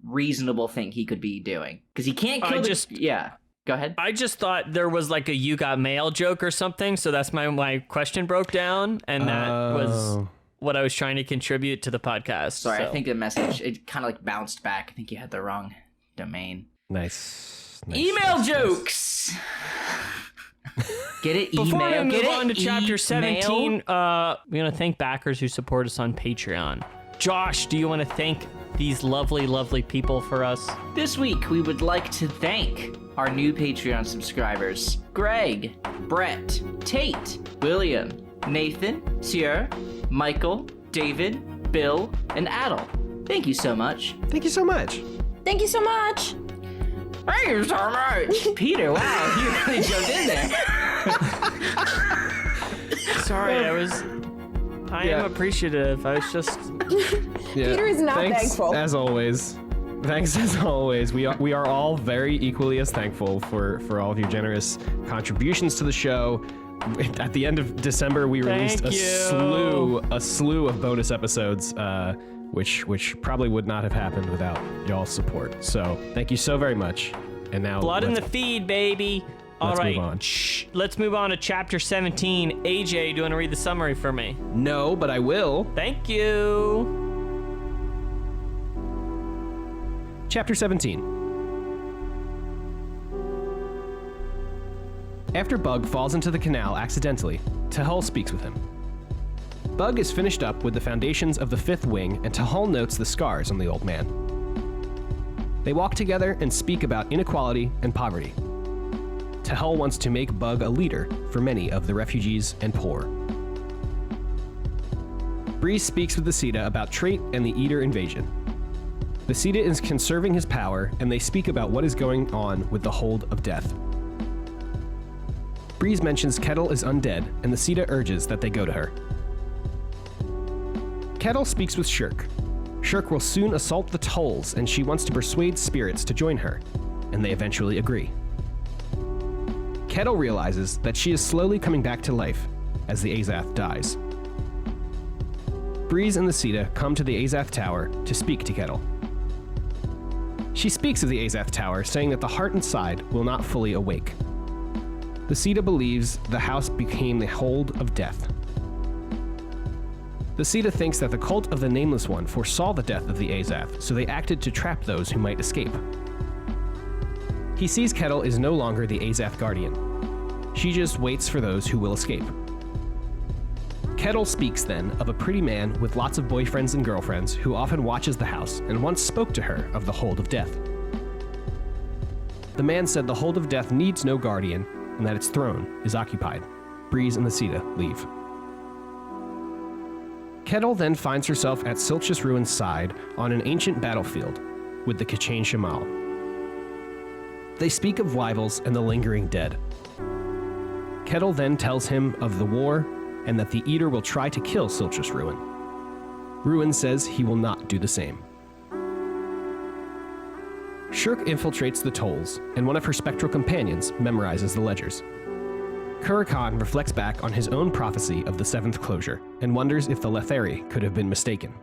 Speaker 4: reasonable thing he could be doing because he can't kill. Yeah. Go ahead.
Speaker 1: I just thought there was like a "you got mail" joke or something, so that's my question broke down, and that was what I was trying to contribute to the podcast.
Speaker 4: Sorry,
Speaker 1: so.
Speaker 4: I think the message, it kind of like bounced back. I think you had the wrong domain.
Speaker 3: Nice.
Speaker 4: Email jokes. Get it? Email.
Speaker 1: Before we move on to chapter
Speaker 4: email?
Speaker 1: 17, we're going to thank backers who support us on Patreon. Josh, do you want to thank these lovely, lovely people for us?
Speaker 4: This week, we would like to thank our new Patreon subscribers: Greg, Brett, Tate, William, Nathan, Sier, Michael, David, Bill, and Adel. Thank you so much.
Speaker 3: Thank you so much.
Speaker 2: Thank you so much.
Speaker 4: Thank you so much. Peter, wow, you really jumped in there.
Speaker 1: sorry. I am appreciative. I was just...
Speaker 2: Peter is not
Speaker 3: Thanks,
Speaker 2: thankful.
Speaker 3: as always. Thanks as always. We are all very equally as thankful for all of your generous contributions to the show. At the end of December, we released a slew of bonus episodes, which probably would not have happened without y'all's support. So thank you so very much. And now
Speaker 1: Blood in the feed, baby. All right,
Speaker 3: move on.
Speaker 1: Let's move on to chapter 17. AJ, do you want to read the summary for me?
Speaker 3: No, but I will.
Speaker 1: Thank you.
Speaker 3: Chapter 17. After Bug falls into the canal accidentally, Tehol speaks with him. Bug is finished up with the foundations of the fifth wing, and Tehol notes the scars on the old man. They walk together and speak about inequality and poverty. Tehol wants to make Bug a leader for many of the refugees and poor. Breeze speaks with the Sita about Trait and the Edur invasion. The Sita is conserving his power, and they speak about what is going on with the Hold of Death. Breeze mentions Kettle is undead, and the Sita urges that they go to her. Kettle speaks with Shirk. Shirk will soon assault the Tolls, and she wants to persuade spirits to join her, and they eventually agree. Kettle realizes that she is slowly coming back to life as the Azath dies. Breeze and the Sita come to the Azath Tower to speak to Kettle. She speaks of the Azath Tower, saying that the heart inside will not fully awake. The Sita believes the house became the Hold of Death. The Sita thinks that the cult of the Nameless One foresaw the death of the Azath, so they acted to trap those who might escape. He sees Kettle is no longer the Azath Guardian. She just waits for those who will escape. Kettle speaks then of a pretty man with lots of boyfriends and girlfriends who often watches the house and once spoke to her of the Hold of Death. The man said the Hold of Death needs no guardian and that its throne is occupied. Breeze and the Sita leave. Kettle then finds herself at Silchus Ruin's side on an ancient battlefield with the Kachane Shamal. They speak of rivals and the lingering dead. Kettle then tells him of the war and that the Edur will try to kill Silchus Ruin. Ruin says he will not do the same. Shirk infiltrates the Tolls, and one of her spectral companions memorizes the ledgers. Kurakan reflects back on his own prophecy of the seventh closure and wonders if the Letherii could have been mistaken.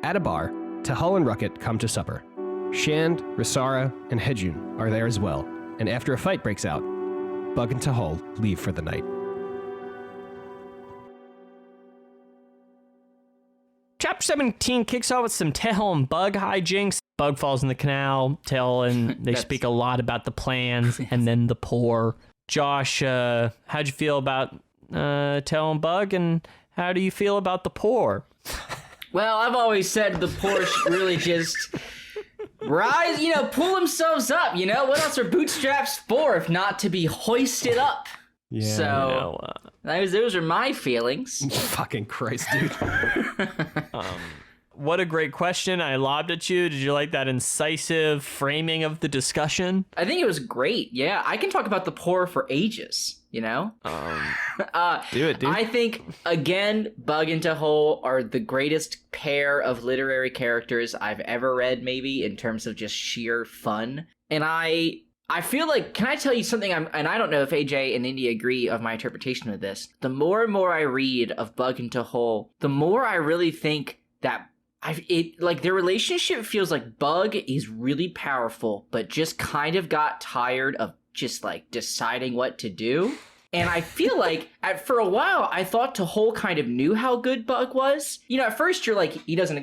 Speaker 3: At a bar, Tehol and Rucket come to supper. Shand, Risara, and Hejun are there as well, and after a fight breaks out, Bug and Tehol leave for the night.
Speaker 1: Chapter 17 kicks off with some Tehol and Bug hijinks. Bug falls in the canal. Tehol and they speak a lot about the plans and then the poor. Josh, how'd you feel about Tehol and Bug, and how do you feel about the poor?
Speaker 4: Well, I've always said the poor should really just rise, pull themselves up, What else are bootstraps for if not to be hoisted up?
Speaker 3: Yeah.
Speaker 4: So, those are my feelings.
Speaker 3: Fucking Christ, dude.
Speaker 1: What a great question I lobbed at you. Did you like that incisive framing of the discussion?
Speaker 4: I think it was great. Yeah, I can talk about the poor for ages,
Speaker 3: Do it, dude.
Speaker 4: I think, again, Bug and Tehol are the greatest pair of literary characters I've ever read, maybe, in terms of just sheer fun. And I feel like, can I tell you something? And I don't know if AJ and Indy agree of my interpretation of this. The more and more I read of Bug and Tehol, the more I really think that their relationship feels like Bug is really powerful, but just kind of got tired of just deciding what to do. And I feel like for a while, I thought Tehol kind of knew how good Bug was. At first you're like, he doesn't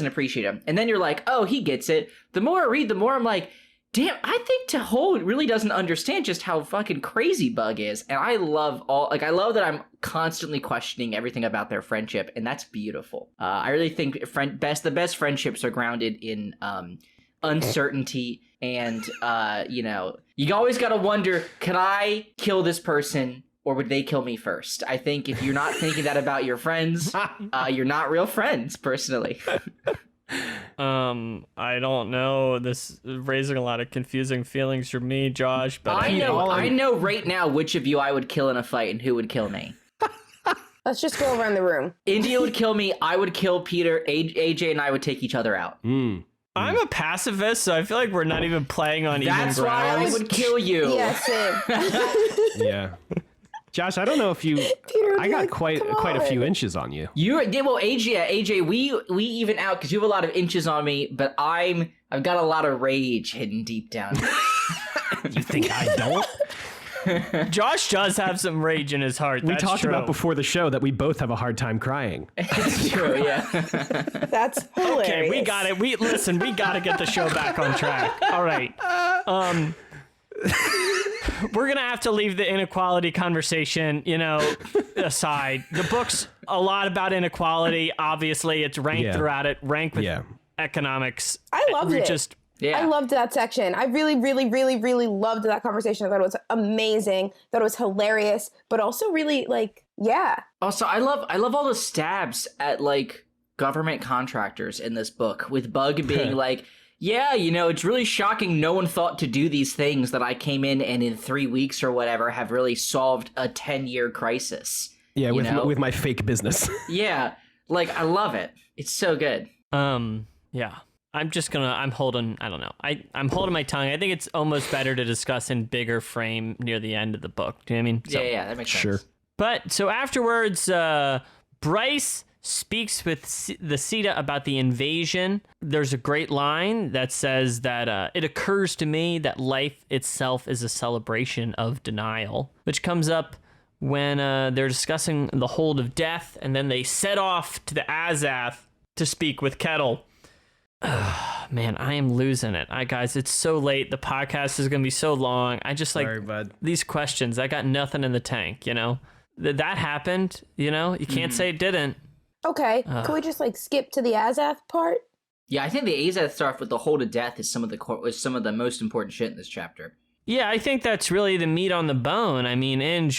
Speaker 4: appreciate him. And then you're like, oh, he gets it. The more I read, the more I'm like, damn, I think Tehol really doesn't understand just how fucking crazy Bug is. And I love that I'm constantly questioning everything about their friendship, and that's beautiful. I really think the best friendships are grounded in uncertainty, and you always gotta wonder, could I kill this person, or would they kill me first? I think if you're not thinking that about your friends, you're not real friends, personally.
Speaker 1: I don't know. This is raising a lot of confusing feelings for me, Josh. But
Speaker 4: I know right now which of you I would kill in a fight and who would kill me.
Speaker 2: Let's just go around the room.
Speaker 4: India would kill me. I would kill Peter. AJ and I would take each other out.
Speaker 1: I'm a pacifist, so I feel like we're not even playing on even ground.
Speaker 4: That's why I would kill you.
Speaker 2: Yeah, same.
Speaker 3: Yeah. Josh, I don't know if you.
Speaker 2: Peter,
Speaker 3: I got
Speaker 2: like,
Speaker 3: quite a few inches on you.
Speaker 4: AJ, we even out because you have a lot of inches on me, but I've got a lot of rage hidden deep down.
Speaker 3: You think I don't?
Speaker 1: Josh does have some rage in his heart.
Speaker 3: We
Speaker 1: That's
Speaker 3: talked
Speaker 1: true.
Speaker 3: about before the show that we both have a hard time crying.
Speaker 4: It's true, yeah.
Speaker 2: That's hilarious.
Speaker 1: Okay, we got it. We got to get the show back on track. All right. We're going to have to leave the inequality conversation, aside. The book's a lot about inequality. Obviously, it's ranked throughout it, ranked with economics.
Speaker 2: I loved it. I loved that section. I really, really, really, really loved that conversation. I thought it was amazing. Thought it was hilarious, but also really
Speaker 4: Also, I love all the stabs at like government contractors in this book, with Bug being like, yeah, it's really shocking no one thought to do these things that I came in and in 3 weeks or whatever have really solved a 10-year crisis.
Speaker 3: Yeah, with my fake business.
Speaker 4: Yeah, like I love it. It's so good.
Speaker 1: Yeah. I'm holding my tongue. I think it's almost better to discuss in bigger frame near the end of the book. Do you know what I mean? So,
Speaker 4: yeah, that makes sense.
Speaker 3: Sure.
Speaker 1: But so afterwards, Bryce speaks with the Sita about the invasion. There's a great line that says that it occurs to me that life itself is a celebration of denial, which comes up when they're discussing the hold of death, and then they set off to the Azath to speak with Kettle. Man, I am losing it. Guys, it's so late. The podcast is going to be so long. I just
Speaker 3: Sorry, bud.
Speaker 1: These questions. I got nothing in the tank, That happened, You can't say it didn't.
Speaker 2: Okay, can we just skip to the Azath part?
Speaker 4: Yeah, I think the Azath stuff with the hold of death is some of the most important shit in this chapter.
Speaker 1: Yeah, I think that's really the meat on the bone. I mean,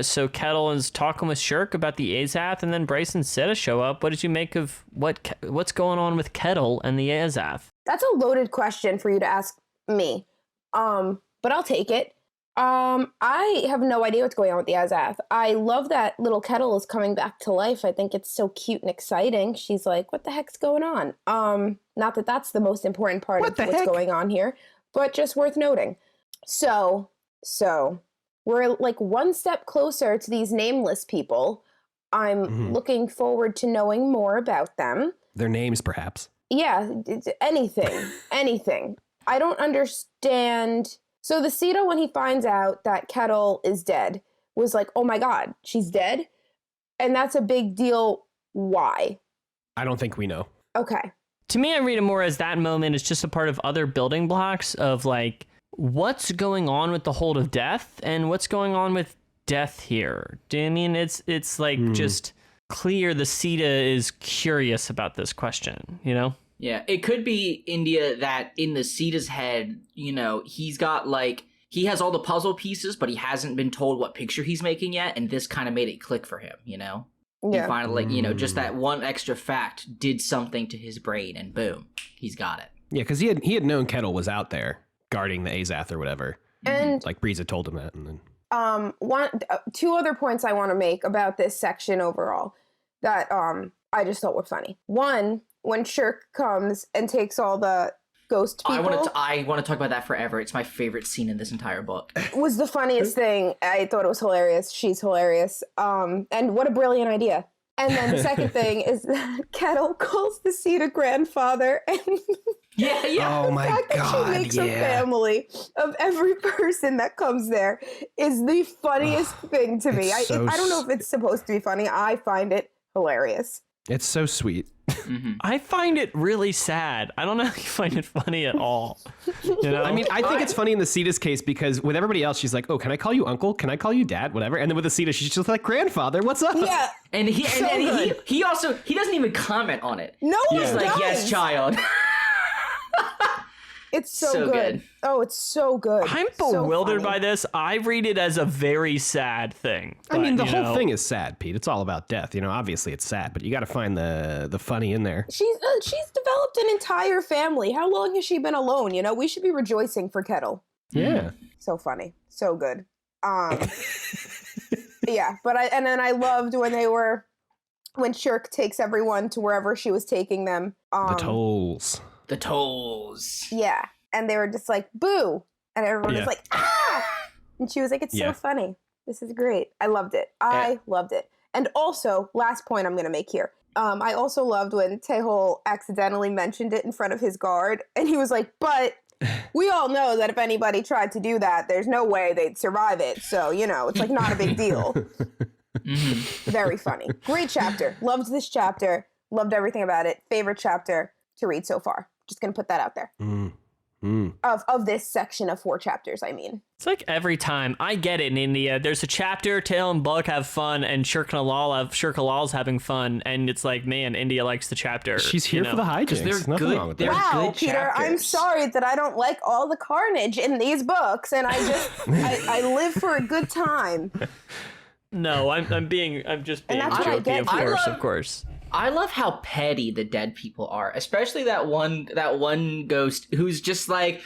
Speaker 1: so Kettle is talking with Shirk about the Azath, and then Bryce and Sita show up. What did you make of what's going on with Kettle and the Azath?
Speaker 2: That's a loaded question for you to ask me, but I'll take it. I have no idea what's going on with the Azath. I love that little Kettle is coming back to life. I think it's so cute and exciting. She's like, what the heck's going on? Not that that's the most important part of what's going on here, but just worth noting. So we're one step closer to these nameless people. I'm looking forward to knowing more about them.
Speaker 3: Their names, perhaps.
Speaker 2: Yeah, anything. I don't understand. So the Sita, when he finds out that Kettle is dead, was like, oh my God, she's dead? And that's a big deal. Why?
Speaker 3: I don't think we know.
Speaker 2: Okay.
Speaker 1: To me, I read it more as that moment is just a part of other building blocks of what's going on with the hold of death and what's going on with death here. Do you mean it's just clear the Sita is curious about this question,
Speaker 4: Yeah, it could be India that in the Sita's head, he's got he has all the puzzle pieces, but he hasn't been told what picture he's making yet, and this kind of made it click for him,
Speaker 2: Yeah.
Speaker 4: He finally, just that one extra fact did something to his brain, and boom, he's got it.
Speaker 3: Yeah, because he had known Kettle was out there guarding the Azath or whatever.
Speaker 2: And
Speaker 3: Breeza told him that, and then
Speaker 2: two other points I want to make about this section overall that I just thought were funny. One, when Shirk comes and takes all the ghost people.
Speaker 4: I want to talk about that forever. It's my favorite scene in this entire book.
Speaker 2: Was the funniest thing. I thought it was hilarious. She's hilarious. And what a brilliant idea. And then the second thing is Kettle calls the Sita grandfather, and
Speaker 4: yeah.
Speaker 3: Oh my
Speaker 2: fact
Speaker 3: God,
Speaker 2: that she makes a family of every person that comes there is the funniest thing to me. I don't know if it's supposed to be funny. I find it hilarious.
Speaker 3: It's so sweet.
Speaker 1: I find it really sad. I don't know if you find it funny at all.
Speaker 3: I mean, I think it's funny in the Sita's case because with everybody else, she's like, oh, can I call you uncle? Can I call you dad? Whatever. And then with the Sita, she's just like, grandfather, what's up?
Speaker 2: Yeah.
Speaker 4: And he doesn't even comment on it.
Speaker 2: No,
Speaker 4: he's like, yes, child.
Speaker 2: It's so,
Speaker 4: So
Speaker 2: good.
Speaker 4: good.
Speaker 2: Oh, it's so good.
Speaker 1: I'm
Speaker 2: So
Speaker 1: bewildered
Speaker 2: funny.
Speaker 1: by this. I read it as a very sad thing.
Speaker 3: I mean,
Speaker 1: but,
Speaker 3: the
Speaker 1: you
Speaker 3: whole
Speaker 1: know,
Speaker 3: thing is sad, Pete. It's all about death. You know, obviously it's sad, but you got to find the funny in there.
Speaker 2: She's developed an entire family. How long has she been alone? You know, we should be rejoicing for Kettle.
Speaker 3: Yeah.
Speaker 2: So funny, so good. Yeah, but I loved when Shirk takes everyone to wherever she was taking them.
Speaker 3: The tolls.
Speaker 4: The tolls.
Speaker 2: Yeah, and they were just like boo, and everyone
Speaker 3: Yeah.
Speaker 2: was like ah, and she was like, "It's
Speaker 3: Yeah.
Speaker 2: so funny. This is great. I loved it. I loved it." And also, last point I'm gonna make here. I also loved when Tehol accidentally mentioned it in front of his guard, and he was like, "But we all know that if anybody tried to do that, there's no way they'd survive it. So, you know, it's like not a big deal." Very funny. Great chapter. Loved this chapter. Loved everything about it. Favorite chapter to read so far. Just gonna put that out there. Of this section of 4 chapters, I mean.
Speaker 1: It's like every time I get it in India, there's a chapter, Tail and Bug have fun, and Shirkalal's having fun, and it's like, man, India likes the chapter.
Speaker 3: She's here for the hijinks.
Speaker 4: they're
Speaker 3: Nothing
Speaker 4: good-
Speaker 3: wrong with
Speaker 4: they're-
Speaker 3: that.
Speaker 2: Wow,
Speaker 4: good
Speaker 2: Peter, I'm
Speaker 4: chapters.
Speaker 2: sorry that I don't like all the carnage in these books, and I just I live for a good time.
Speaker 1: No, I'm just being
Speaker 2: that's what I
Speaker 1: jokey,
Speaker 2: get.
Speaker 1: of course.
Speaker 4: I love how petty the dead people are, especially that one ghost who's just like,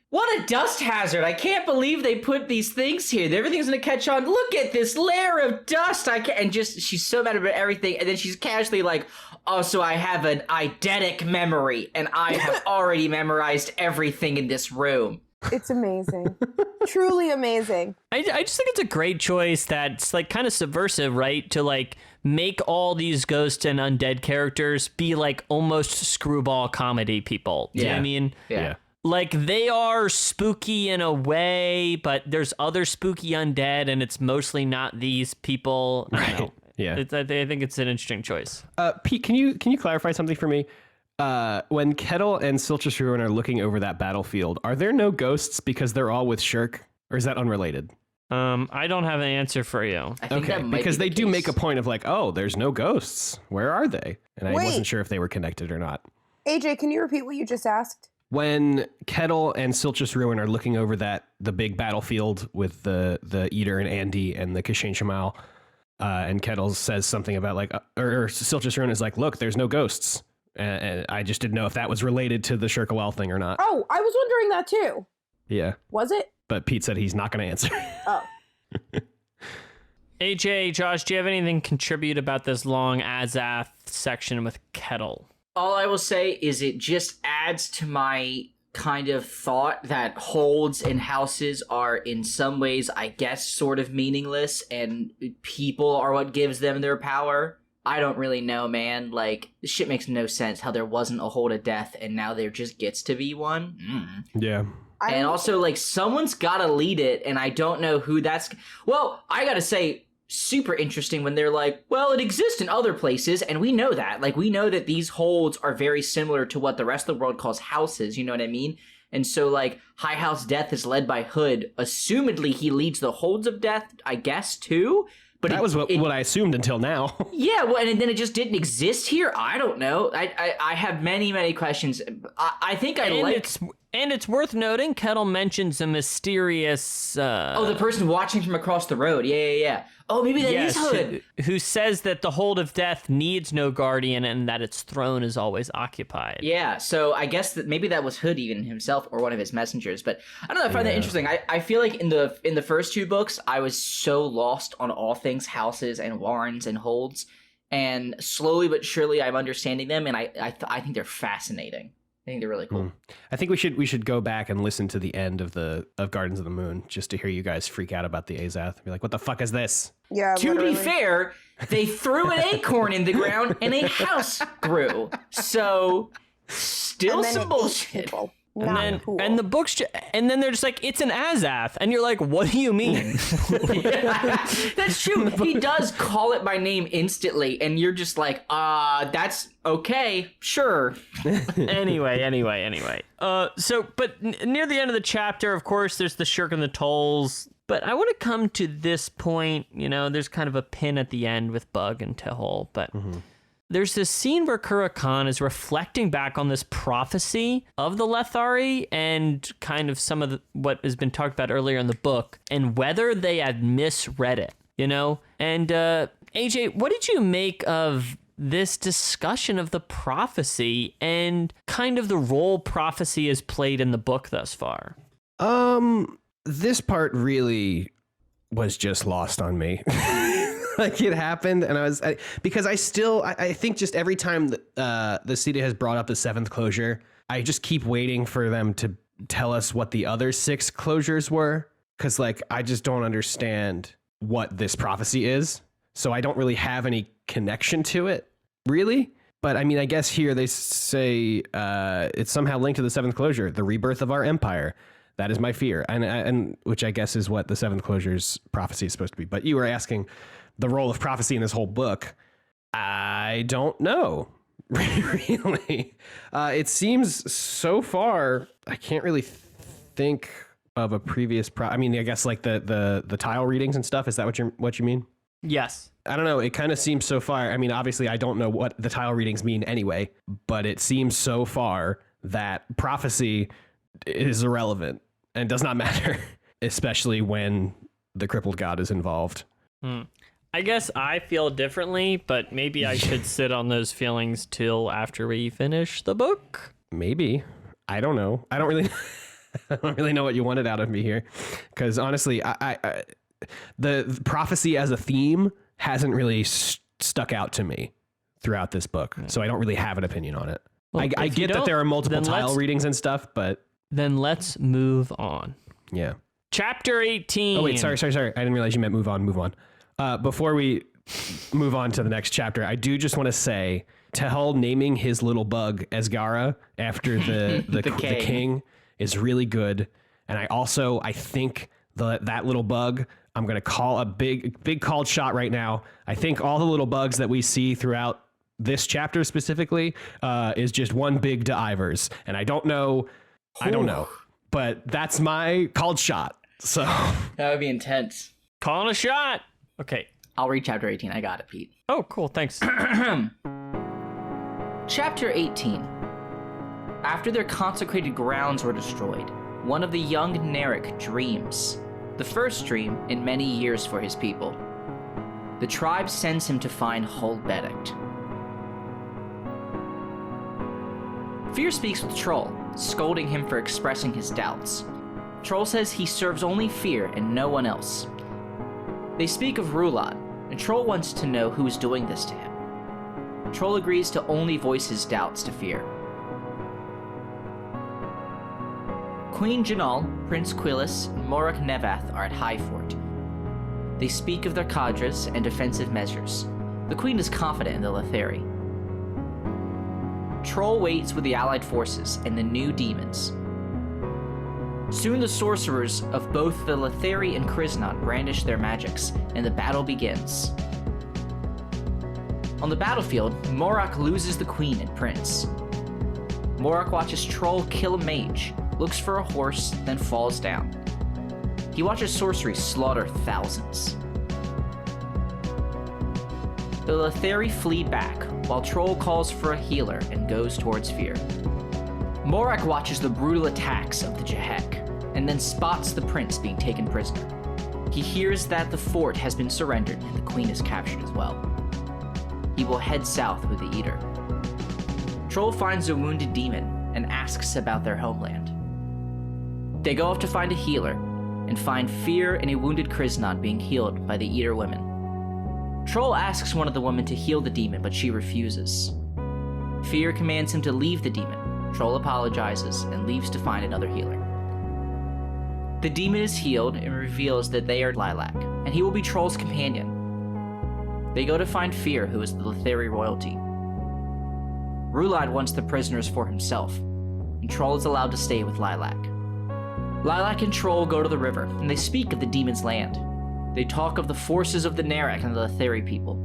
Speaker 4: what a dust hazard. I can't believe they put these things here. Everything's going to catch on. Look at this layer of dust. And just, she's so mad about everything. And then she's casually like, oh, so I have an eidetic memory, and I have already memorized everything in this room.
Speaker 2: It's amazing. Truly amazing.
Speaker 1: I just think it's a great choice that's like kind of subversive, right? To like make all these ghosts and undead characters be like almost screwball comedy people. Do you know what I mean?
Speaker 4: Yeah.
Speaker 1: Like they are spooky in a way, but there's other spooky undead, and it's mostly not these people. I don't know.
Speaker 3: Yeah.
Speaker 1: I think it's an interesting choice.
Speaker 3: Pete, can you clarify something for me? When Kettle and Silchasruan are looking over that battlefield, are there no ghosts because they're all with Shirk, or is that unrelated?
Speaker 1: I don't have an answer for you.
Speaker 4: I think that might
Speaker 3: because
Speaker 4: be
Speaker 3: they
Speaker 4: the
Speaker 3: do
Speaker 4: case.
Speaker 3: make a point of like, oh, there's no ghosts. Where are they? And I
Speaker 2: Wait.
Speaker 3: wasn't sure if they were connected or not.
Speaker 2: AJ, can you repeat what you just asked?
Speaker 3: When Kettle and Silchasruan are looking over the big battlefield with the Edur and Andy and the Kishain Shamal, and Kettle says something about like, or Silchasruan is like, look, there's no ghosts. And I just didn't know if that was related to the Shirkalal thing or not.
Speaker 2: Oh, I was wondering that too.
Speaker 3: Yeah.
Speaker 2: Was it?
Speaker 3: But Pete said he's not going to answer.
Speaker 2: Oh.
Speaker 1: AJ, Josh, do you have anything to contribute about this long Azath section with Kettle?
Speaker 4: All I will say is it just adds to my kind of thought that holds and houses are in some ways, I guess, sort of meaningless, and people are what gives them their power. I don't really know, man. Like, this shit makes no sense how there wasn't a hold of death and now there just gets to be one.
Speaker 3: Yeah.
Speaker 4: And also, like, someone's gotta lead it, and I don't know who that's... Well, I gotta say, super interesting when they're like, well, it exists in other places, and we know that. Like, we know that these holds are very similar to what the rest of the world calls houses, you know what I mean? And so, like, High House Death is led by Hood. Assumedly, he leads the holds of death, I guess, too? But
Speaker 3: That was what I assumed until now.
Speaker 4: Yeah, well, and then it just didn't exist here? I don't know. I have many, many questions. I think I like...
Speaker 1: And it's worth noting, Kettle mentions a mysterious...
Speaker 4: the person watching from across the road. Yeah. Oh, maybe that is Hood.
Speaker 1: Who says that the Hold of Death needs no guardian and that its throne is always occupied.
Speaker 4: Yeah, so I guess that maybe that was Hood even himself or one of his messengers. But I don't know, I find that interesting. I feel like in the first 2 books, I was so lost on all things houses and warrens and holds. And slowly but surely, I'm understanding them, and I think they're fascinating. I think they're really cool.
Speaker 3: I think we should go back and listen to the end of Gardens of the Moon just to hear you guys freak out about the Azath. Be like, what the fuck is this?
Speaker 2: Yeah.
Speaker 4: To
Speaker 2: literally.
Speaker 4: be fair, they threw an acorn in the ground and a house grew. So, still
Speaker 2: And then
Speaker 4: some
Speaker 2: it ate
Speaker 4: bullshit.
Speaker 2: people.
Speaker 1: And
Speaker 2: Not
Speaker 1: then,
Speaker 2: cool.
Speaker 1: and the books, and then they're just like, it's an Azath, and you're like, what do you mean?
Speaker 4: That's true. He does call it by name instantly, and you're just like, that's okay, sure.
Speaker 1: Anyway. But near the end of the chapter, of course, there's the Shirk and the Tolls. But I want to come to this point. You know, there's kind of a pin at the end with Bug and Tehol, but there's this scene where Kurakan is reflecting back on this prophecy of the Letherii and kind of some of what has been talked about earlier in the book and whether they had misread it, you know? And AJ, what did you make of this discussion of the prophecy and kind of the role prophecy has played in the book thus far?
Speaker 3: This part really was just lost on me. Like it happened, and because I think just every time the city has brought up the seventh closure, I just keep waiting for them to tell us what the other 6 closures were, because like I just don't understand what this prophecy is, so I don't really have any connection to it, really. But I mean, I guess here they say it's somehow linked to the seventh closure, the rebirth of our empire. That is my fear, and which I guess is what the seventh closure's prophecy is supposed to be. But you were asking the role of prophecy in this whole book. I don't know, really. It seems so far, I can't really think of a previous I mean, I guess like the tile readings and stuff. Is that what you mean?
Speaker 1: Yes.
Speaker 3: I don't know. It kind of seems so far. I mean, obviously, I don't know what the tile readings mean anyway, but it seems so far that prophecy is irrelevant and does not matter, especially when the crippled god is involved.
Speaker 1: I guess I feel differently, but maybe I should sit on those feelings till after we finish the book.
Speaker 3: Maybe. I don't know. I don't really know what you wanted out of me here, because honestly, I the prophecy as a theme hasn't really stuck out to me throughout this book, so I don't really have an opinion on it. Well, I get that there are multiple tile readings and stuff, but
Speaker 1: then let's move on.
Speaker 3: Yeah.
Speaker 1: Chapter 18.
Speaker 3: Oh wait, sorry. I didn't realize you meant move on. Before we move on to the next chapter, I do just want to say Tehel naming his little bug Esgara after the king is really good, and I think that little bug, I'm gonna call a big called shot right now. I think all the little bugs that we see throughout this chapter specifically is just one big D'Ivers, and I don't know, but that's my called shot. So
Speaker 4: that would be intense.
Speaker 1: Calling a shot. Okay.
Speaker 4: I'll read chapter 18. I got it, Pete.
Speaker 1: Oh, cool. Thanks.
Speaker 4: Chapter 18. After their consecrated grounds were destroyed, one of the young Narek dreams. The first dream in many years for his people. The tribe sends him to find Hull Bedect. Fear speaks with Troll, scolding him for expressing his doubts. Troll says he serves only Fear and no one else. They speak of Rulad, and Troll wants to know who is doing this to him. Troll agrees to only voice his doubts to Fear. Queen Janal, Prince Quillis, and Morak Nevath are at High Fort. They speak of their cadres and defensive measures. The Queen is confident in the Letherii. Troll waits with the allied forces and the new demons. Soon the sorcerers of both the Letherii and Krysnan brandish their magics, and the battle begins. On the battlefield, Morak loses the Queen and Prince. Morak watches Troll kill a mage, looks for a horse, then falls down. He watches sorcery slaughter thousands. The Letherii flee back, while Troll calls for a healer and goes towards Fear. Morak watches the brutal attacks of the Jahek, and then spots the prince being taken prisoner. He hears that the fort has been surrendered and the queen is captured as well. He will head south with the Edur. Troll finds a wounded demon and asks about their homeland. They go off to find a healer, and find Fear and a wounded Krysnan being healed by the Edur women. Troll asks one of the women to heal the demon, but she refuses. Fear commands him to leave the demon. Troll apologizes and leaves to find another healer. The demon is healed and reveals that they are Lilac, and he will be Troll's companion. They go to find Fear, who is the Letherii royalty. Rulad wants the prisoners for himself, and Troll is allowed to stay with Lilac. Lilac and Troll go to the river, and they speak of the demon's land. They talk of the forces of the Narek and the Letherii people.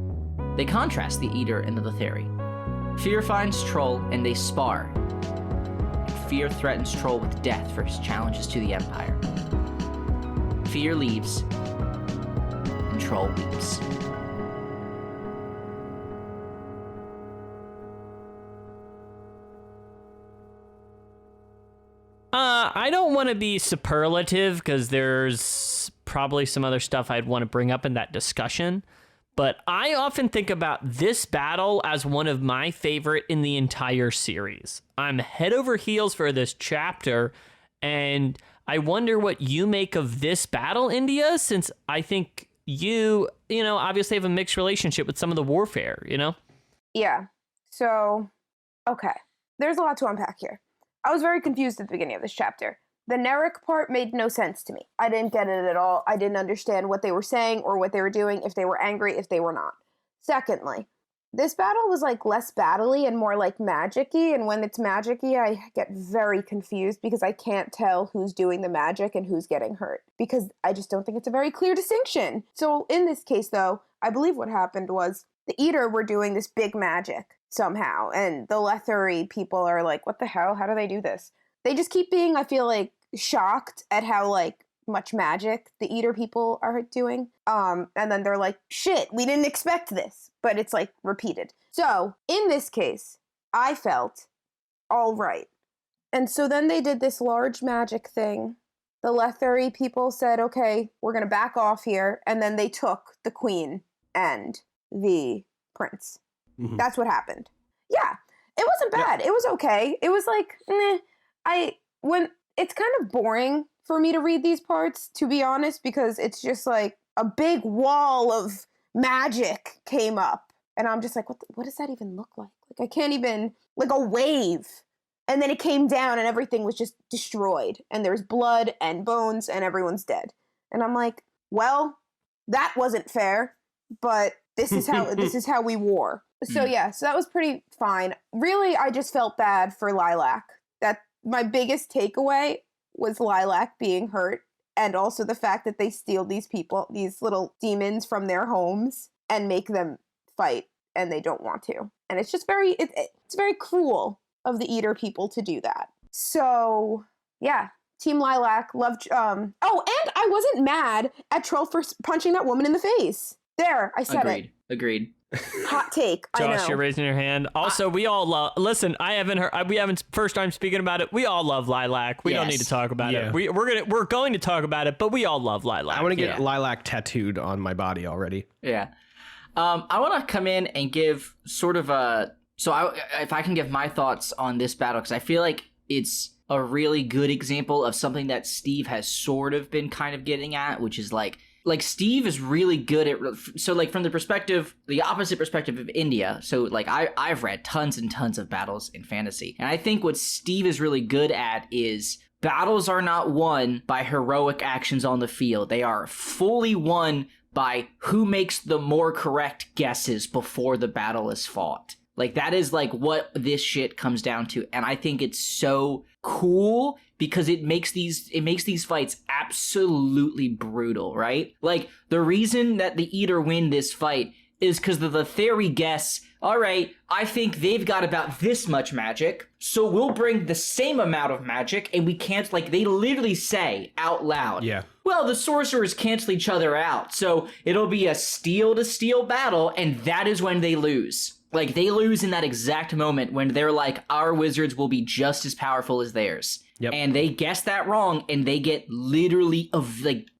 Speaker 4: They contrast the Edur and the Letherii. Fear finds Troll, and they spar. And Fear threatens Troll with death for his challenges to the Empire. Fear leaves, and Troll weeps.
Speaker 1: I don't want to be superlative because there's probably some other stuff I'd want to bring up in that discussion. But I often think about this battle as one of my favorite in the entire series. I'm head over heels for this chapter, and I wonder what you make of this battle, India, since I think you obviously have a mixed relationship with some of the warfare,
Speaker 2: Yeah. So, okay. There's a lot to unpack here. I was very confused at the beginning of this chapter. The Nerek part made no sense to me. I didn't get it at all. I didn't understand what they were saying or what they were doing, if they were angry, if they were not. Secondly, this battle was like less battle-y and more like magic-y, and when it's magic-y, I get very confused because I can't tell who's doing the magic and who's getting hurt, because I just don't think it's a very clear distinction. So in this case, though, I believe what happened was the Edur were doing this big magic somehow, and the Letherii people are like, what the hell? How do they do this? They just keep being, I feel like, shocked at how, like, much magic the Edur people are doing. And then they're like, shit, we didn't expect this. But it's, like, repeated. So, in this case, I felt all right. And so then they did this large magic thing. The Letherii people said, okay, we're going to back off here. And then they took the queen and the prince. Mm-hmm. That's what happened. Yeah, it wasn't bad. Yeah. It was okay. It was like, it's kind of boring for me to read these parts, to be honest, because it's just like a big wall of magic came up. And I'm just like, what does that even look like? Like, I can't even, like a wave. And then it came down and everything was just destroyed. And there's blood and bones and everyone's dead. And I'm like, well, that wasn't fair, but this is how we war. So yeah, so that was pretty fine. Really, I just felt bad for Lilac. That my biggest takeaway was Lilac being hurt, and also the fact that they steal these people, these little demons, from their homes and make them fight, and they don't want to. And it's just it's very cruel of the Edur people to do that. So yeah, Team Lilac loved. And I wasn't mad at Troll for punching that woman in the face. There, I said it.
Speaker 4: Agreed.
Speaker 2: Hot take.
Speaker 1: Josh,
Speaker 2: I know.
Speaker 1: You're raising your hand. Also, we all love. Listen, I haven't heard. We haven't. First time speaking about it. We all love Lilac. We don't need to talk about it. We're going to talk about it, but we all love Lilac.
Speaker 3: I want to get Lilac tattooed on my body already.
Speaker 4: Yeah. I want to come in and give sort of a. So if I can give my thoughts on this battle, because I feel like it's a really good example of something that Steve has sort of been kind of getting at, which is like Steve is really good at, so like from the opposite perspective of India. So like I've read tons and tons of battles in fantasy. And I think what Steve is really good at is battles are not won by heroic actions on the field. They are fully won by who makes the more correct guesses before the battle is fought. Like that is like what this shit comes down to. And I think it's so cool because it makes these fights absolutely brutal, right? Like the reason that the Edur win this fight is because the Letherii guess, all right, I think they've got about this much magic, so we'll bring the same amount of magic, and we can't, like, they literally say out loud, well, the sorcerers cancel each other out, so it'll be a steel-to-steel battle, and that is when they lose. Like, they lose in that exact moment when they're like, our wizards will be just as powerful as theirs. Yep. And they guess that wrong, and they get literally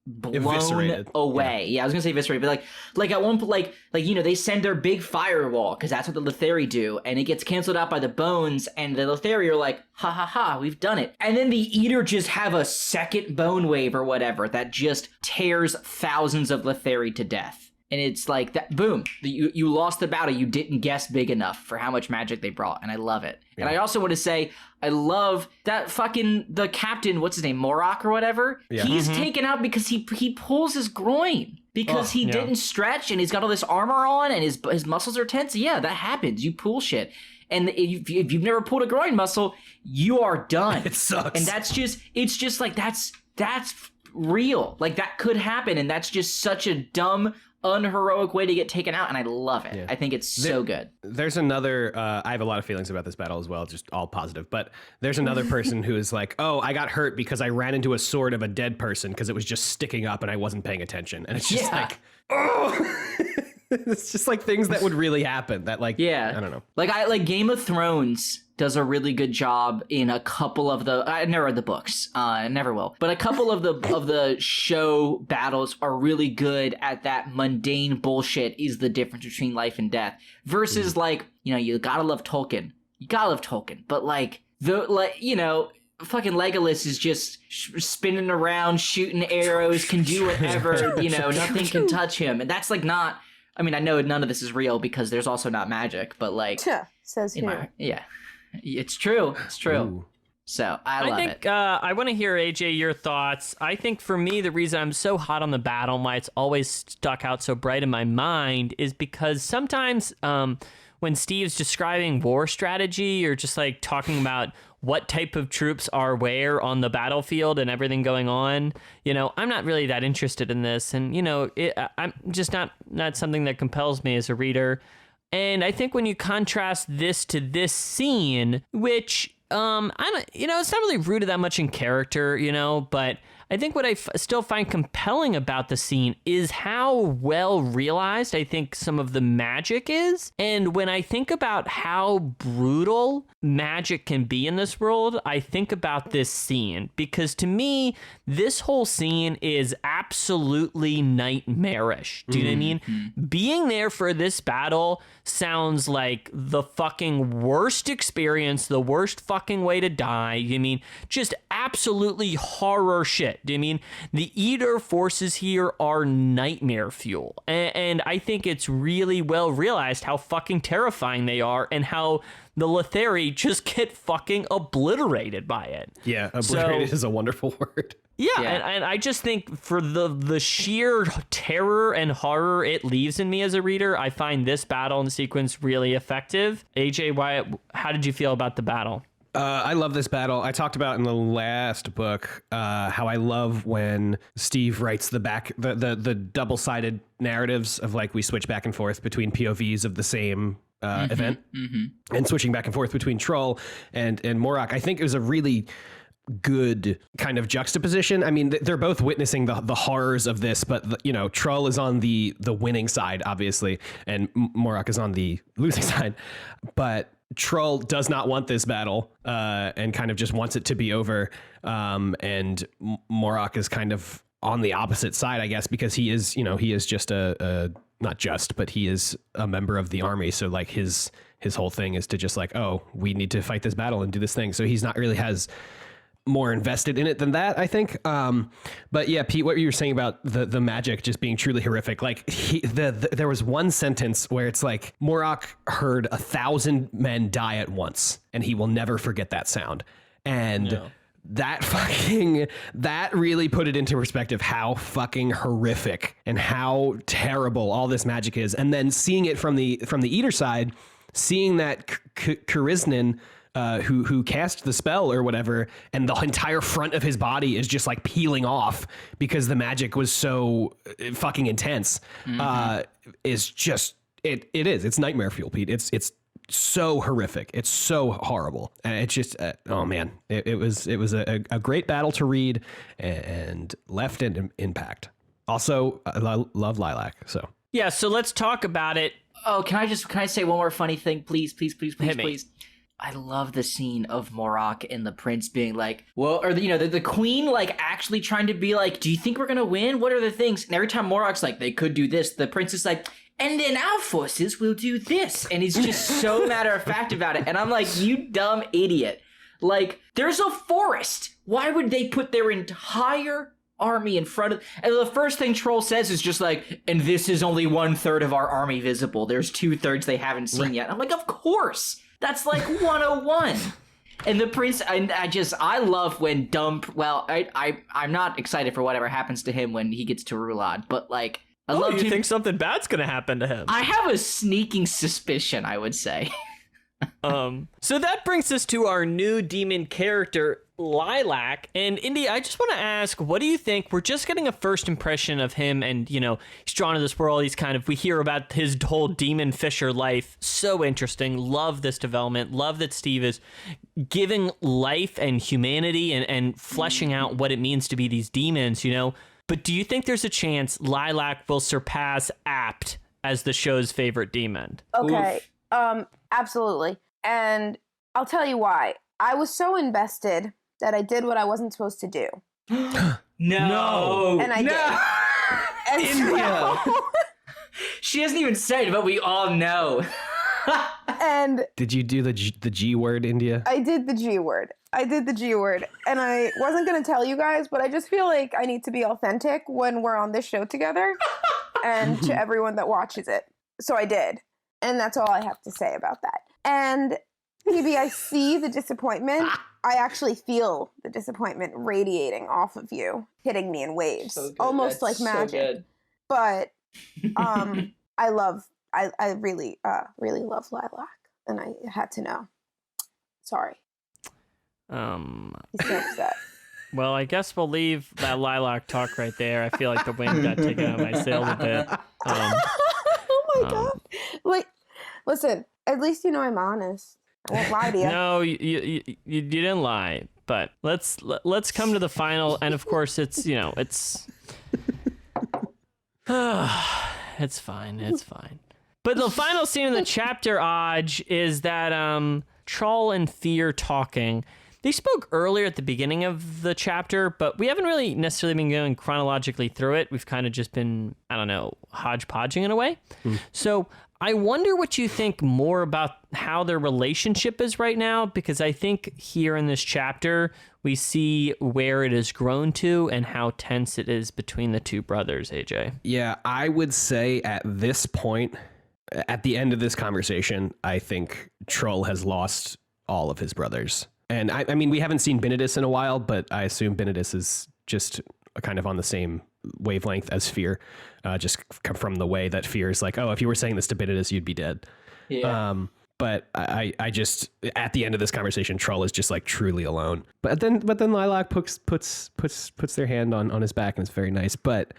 Speaker 4: blown
Speaker 3: eviscerated.
Speaker 4: Away. Yeah, I was gonna say eviscerated, but like at one point, they send their big firewall because that's what the Letherii do, and it gets canceled out by the bones, and the Letherii are like, ha ha ha, we've done it. And then the Edur just have a second bone wave or whatever that just tears thousands of Letherii to death. And it's like that, boom, you lost the battle. You didn't guess big enough for how much magic they brought. And I love it. Yeah. And I also want to say, I love that the captain, what's his name, Morak or whatever? Yeah. He's taken out because he pulls his groin because he didn't stretch and he's got all this armor on and his muscles are tense. Yeah, that happens. You pull shit. And if you've never pulled a groin muscle, you are done.
Speaker 3: It sucks.
Speaker 4: And it's just like, that's real. Like that could happen. And that's just such a dumb, unheroic way to get taken out, and I love it. I think it's so good.
Speaker 3: There's another I have a lot of feelings about this battle as well, just all positive, but there's another person who is like, oh, I got hurt because I ran into a sword of a dead person because it was just sticking up and I wasn't paying attention, and it's just like, oh. It's just like things that would really happen that I don't know.
Speaker 4: Like Game of Thrones does a really good job in a couple of the, I never read the books, never will, but a couple of the show battles are really good at that mundane bullshit is the difference between life and death versus like, you know, you gotta love Tolkien, but like fucking Legolas is just spinning around, shooting arrows, can do whatever, you know, nothing can touch him. And that's like not, I mean, I know none of this is real because there's also not magic, but like,
Speaker 2: says who?
Speaker 4: Yeah, it's true. It's true.
Speaker 3: Ooh.
Speaker 4: So I love it.
Speaker 1: I want to hear, AJ, your thoughts. I think for me, the reason I'm so hot on the battle and why it's always stuck out so bright in my mind is because sometimes when Steve's describing war strategy or just like talking about what type of troops are where on the battlefield and everything going on, you know, I'm not really that interested in this. And, you know, I'm just not something that compels me as a reader. And I think when you contrast this to this scene, which, I don't, you know, it's not really rooted that much in character, you know, but I think what I still find compelling about the scene is how well realized I think some of the magic is. And when I think about how brutal magic can be in this world, I think about this scene because to me, this whole scene is absolutely nightmarish. Do you know what I mean? Being there for this battle sounds like the fucking worst experience, the worst fucking way to die. You mean just absolutely horror shit. Do you mean the Edur forces here are nightmare fuel? And I think it's really well realized how fucking terrifying they are and how the Letherii just get fucking obliterated by it.
Speaker 3: Yeah, obliterated is a wonderful word.
Speaker 1: Yeah. And I just think for the sheer terror and horror it leaves in me as a reader, I find this battle and sequence really effective. AJ, how did you feel about the battle?
Speaker 3: I love this battle. I talked about in the last book how I love when Steve writes the double-sided narratives of like we switch back and forth between POVs of the same event and switching back and forth between Troll and Morag. I think it was a really good kind of juxtaposition. I mean, they're both witnessing the horrors of this, but you know, Troll is on the winning side, obviously, and Morag is on the losing side. But Troll does not want this battle and kind of just wants it to be over. And Morag is kind of on the opposite side, I guess, because he is just not just, but he is a member of the army. So like his whole thing is to just like, oh, we need to fight this battle and do this thing. So he's not really has more invested in it than that, I think. But yeah, Pete, what you were saying about the magic just being truly horrific. Like there was one sentence where it's like Morag heard 1,000 men die at once and he will never forget that sound. And that really put it into perspective how fucking horrific and how terrible all this magic is. And then seeing it from the Edur side, seeing that Kariznin who cast the spell or whatever, and the entire front of his body is just like peeling off because the magic was so fucking intense. Is just it's nightmare fuel, Pete. It's so horrific. It's so horrible, and it's just oh man, it was a great battle to read and left an impact. Also, I love Lilac. So
Speaker 1: yeah, so let's talk about it.
Speaker 4: Oh, can I say one more funny thing, please? I love the scene of Morag and the prince being like, well, or the queen like actually trying to be like, do you think we're gonna win? What are the things? And every time Morag's like, they could do this, the prince is like, and then our forces will do this. And he's just so matter of fact about it. And I'm like, you dumb idiot. Like, there's a forest. Why would they put their entire army in front of, and the first thing Troll says is just like, and this is only 1/3 of our army visible. There's 2/3 they haven't seen yet. I'm like, of course. That's like 101. And the prince, I love when I'm not excited for whatever happens to him when he gets to Rulad, but like, I love
Speaker 1: you think something bad's gonna happen to him.
Speaker 4: I have a sneaking suspicion, I would say.
Speaker 1: So that brings us to our new demon character, Lilac. And Indy, I just want to ask, what do you think? We're just getting a first impression of him, and he's drawn to this world. We hear about his whole demon fisher life. So interesting. Love this development. Love that Steve is giving life and humanity and fleshing out what it means to be these demons, But do you think there's a chance Lilac will surpass Apt as the show's favorite demon?
Speaker 2: Okay. Absolutely. And I'll tell you why. I was so invested that I did what I wasn't supposed to do.
Speaker 4: No.
Speaker 2: And I did. And
Speaker 3: India.
Speaker 4: She hasn't even said it, but we all know.
Speaker 2: And
Speaker 3: Did you do the G word, India?
Speaker 2: I did the G word. And I wasn't going to tell you guys, but I just feel like I need to be authentic when we're on this show together and to everyone that watches it. So I did. And that's all I have to say about that. And maybe I see the disappointment. I actually feel the disappointment radiating off of you, hitting me in waves, almost like magic. But I really love Lilac, and I had to know. Sorry. He's so upset.
Speaker 1: Well, I guess we'll leave that Lilac talk right there. I feel like the wind got taken out of my sails a bit.
Speaker 2: Oh my god! Like, listen. At least you know I'm honest. I won't lie to you.
Speaker 1: No, you didn't lie. But let's come to the final, and of course it's it's fine. But the final scene in the chapter, Aj, is that Troll and Fear talking. They spoke earlier at the beginning of the chapter, but we haven't really necessarily been going chronologically through it. We've kind of just been, I don't know, hodgepodging in a way. So I wonder what you think more about how their relationship is right now, because I think here in this chapter, we see where it has grown to and how tense it is between the two brothers, AJ.
Speaker 3: Yeah, I would say at this point, at the end of this conversation, I think Troll has lost all of his brothers. And I mean, we haven't seen Benedis in a while, but I assume Benedis is just kind of on the same wavelength as Fear, just from the way that Fear is like, oh, if you were saying this to Benedis, you'd be dead. Yeah. But I just, at the end of this conversation, Troll is just like truly alone. But then Lilac puts their hand on his back, and it's very nice. But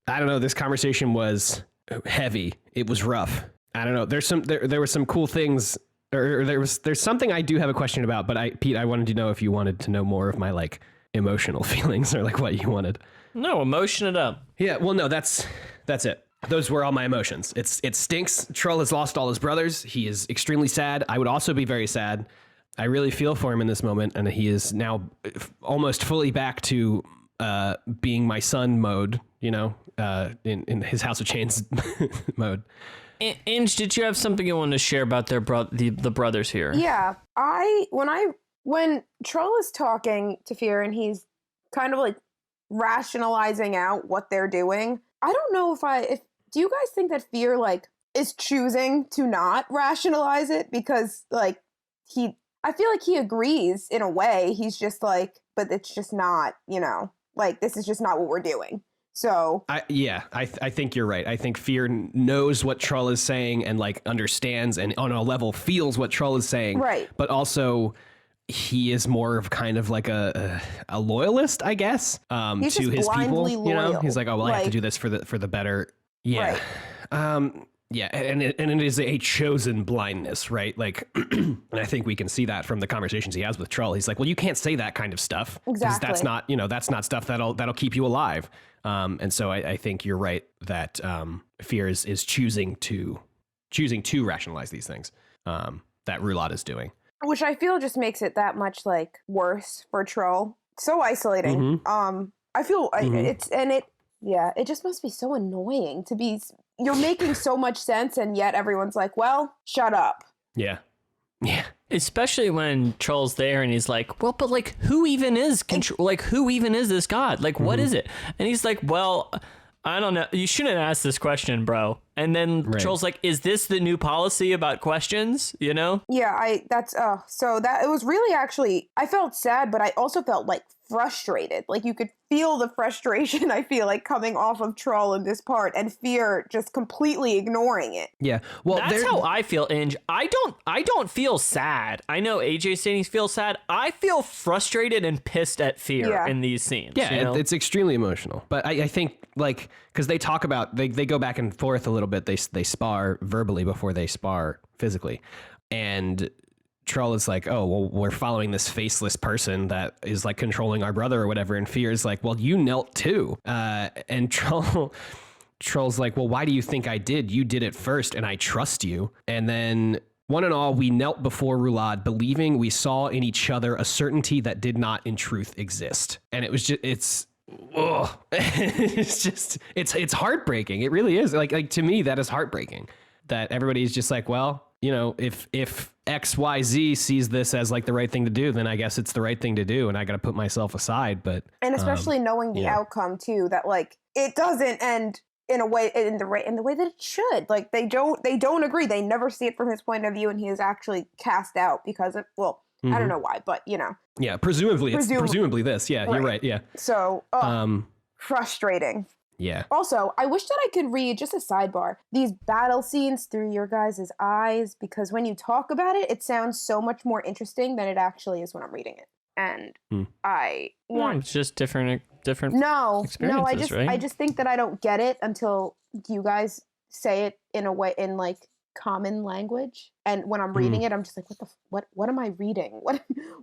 Speaker 3: I don't know, this conversation was heavy. It was rough. I don't know. There were some cool things. Or there's something I do have a question about, but Pete, I wanted to know if you wanted to know more of my like emotional feelings or like what you wanted.
Speaker 1: No, emotion it up.
Speaker 3: Yeah, well, no, that's it. Those were all my emotions. It stinks. Troll has lost all his brothers. He is extremely sad. I would also be very sad. I really feel for him in this moment, and he is now almost fully back to being my son mode, in his House of Chains mode.
Speaker 1: Inge, did you have something you wanted to share about the brothers here?
Speaker 2: Yeah, when Troll is talking to Fear and he's kind of like rationalizing out what they're doing, I don't know do you guys think that Fear like is choosing to not rationalize it because like I feel like he agrees in a way. He's just like, but it's just not, like this is just not what we're doing. So
Speaker 3: I think you're right. I think Fear knows what Troll is saying and like understands and on a level feels what Troll is saying.
Speaker 2: Right.
Speaker 3: But also he is more of kind of like a loyalist, I guess,
Speaker 2: he's
Speaker 3: to his people.
Speaker 2: Loyal.
Speaker 3: He's like, oh, well, I have to do this for the better. Yeah. Right. Yeah, and it is a chosen blindness, right? Like, and I think we can see that from the conversations he has with Troll. He's like, well, you can't say that kind of stuff.
Speaker 2: Exactly.
Speaker 3: That's not, that's not stuff that'll keep you alive. And so I think you're right that Fear is choosing to rationalize these things that Roulade is doing.
Speaker 2: Which I feel just makes it that much like worse for Troll. So isolating.
Speaker 3: Mm-hmm.
Speaker 2: I feel it just must be so annoying to be. You're making so much sense, and yet everyone's like, well, shut up.
Speaker 3: Yeah.
Speaker 1: Especially when Troll's there and he's like, well, but like, who even is this god? Like, what is it? And he's like, well, I don't know. You shouldn't ask this question, bro. And then Troll's like, is this the new policy about questions? Yeah, so that it was really actually, I felt sad, but I also felt like frustrated. Like you could feel the frustration, I feel like, coming off of Troll in this part, and Fear just completely ignoring it.
Speaker 3: Yeah. Well,
Speaker 1: that's how I feel, Inge. I don't feel sad. I know AJ's saying he feels sad. I feel frustrated and pissed at Fear in these scenes.
Speaker 3: Yeah, it's extremely emotional. But I think like, because they talk about, they go back and forth a little bit. They spar verbally before they spar physically. And Troll is like, oh, well, we're following this faceless person that is like controlling our brother or whatever. And Fear is like, well, you knelt too. And Troll's like, well, why do you think I did? You did it first and I trust you. And then One and all, we knelt before Rulad, believing we saw in each other a certainty that did not in truth exist. And it was just, it's heartbreaking. It really is. Like to me, that is heartbreaking. That everybody's just like, well, you know, if XYZ sees this as like the right thing to do, then I guess it's the right thing to do, and I got to put myself aside. But
Speaker 2: and especially knowing the outcome too, that like it doesn't end in a way in the way that it should. Like they don't agree. They never see it from his point of view, and he is actually cast out because of I don't know why, but you know.
Speaker 3: Yeah, presumably it's this. Yeah, right. You're right. Yeah.
Speaker 2: So frustrating.
Speaker 3: Yeah.
Speaker 2: Also, I wish that I could read, just a sidebar, these battle scenes through your guys' eyes, because when you talk about it, it sounds so much more interesting than it actually is when I'm reading it. And I want...
Speaker 1: it's just different
Speaker 2: No,
Speaker 1: experiences,
Speaker 2: I just think that I don't get it until you guys say it in a way, in like common language. And when I'm reading it, I'm just like, what am I reading?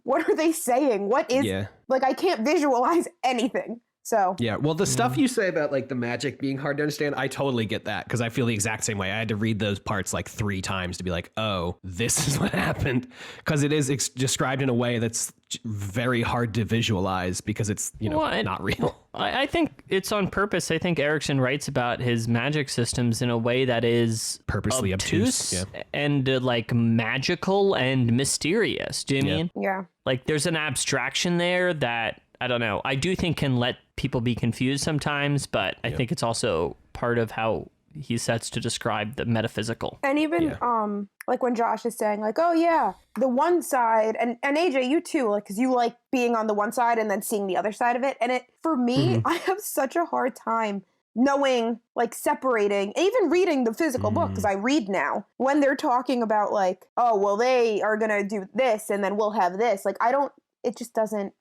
Speaker 2: What are they saying? What is... Yeah. Like, I can't visualize anything. So
Speaker 3: yeah, well, the stuff you say about like the magic being hard to understand, I totally get that, because I feel the exact same way. I had to read those parts like 3 times to be like, oh, this is what happened, because it is described in a way that's very hard to visualize because it's not real.
Speaker 1: I think it's on purpose. I think Erickson writes about his magic systems in a way that is
Speaker 3: purposely obtuse
Speaker 1: and like magical and mysterious. Do you mean?
Speaker 2: Yeah.
Speaker 1: Like there's an abstraction there that, I don't know, I do think can let people be confused sometimes, but I think it's also part of how he sets to describe the metaphysical.
Speaker 2: And even like when Josh is saying like, oh yeah, the one side, and AJ, you too, like, because you like being on the one side and then seeing the other side of it. And it, for me, I have such a hard time knowing, like, separating, even reading the physical book, because I read now, when they're talking about like, oh, well, they are going to do this and then we'll have this. Like, it just doesn't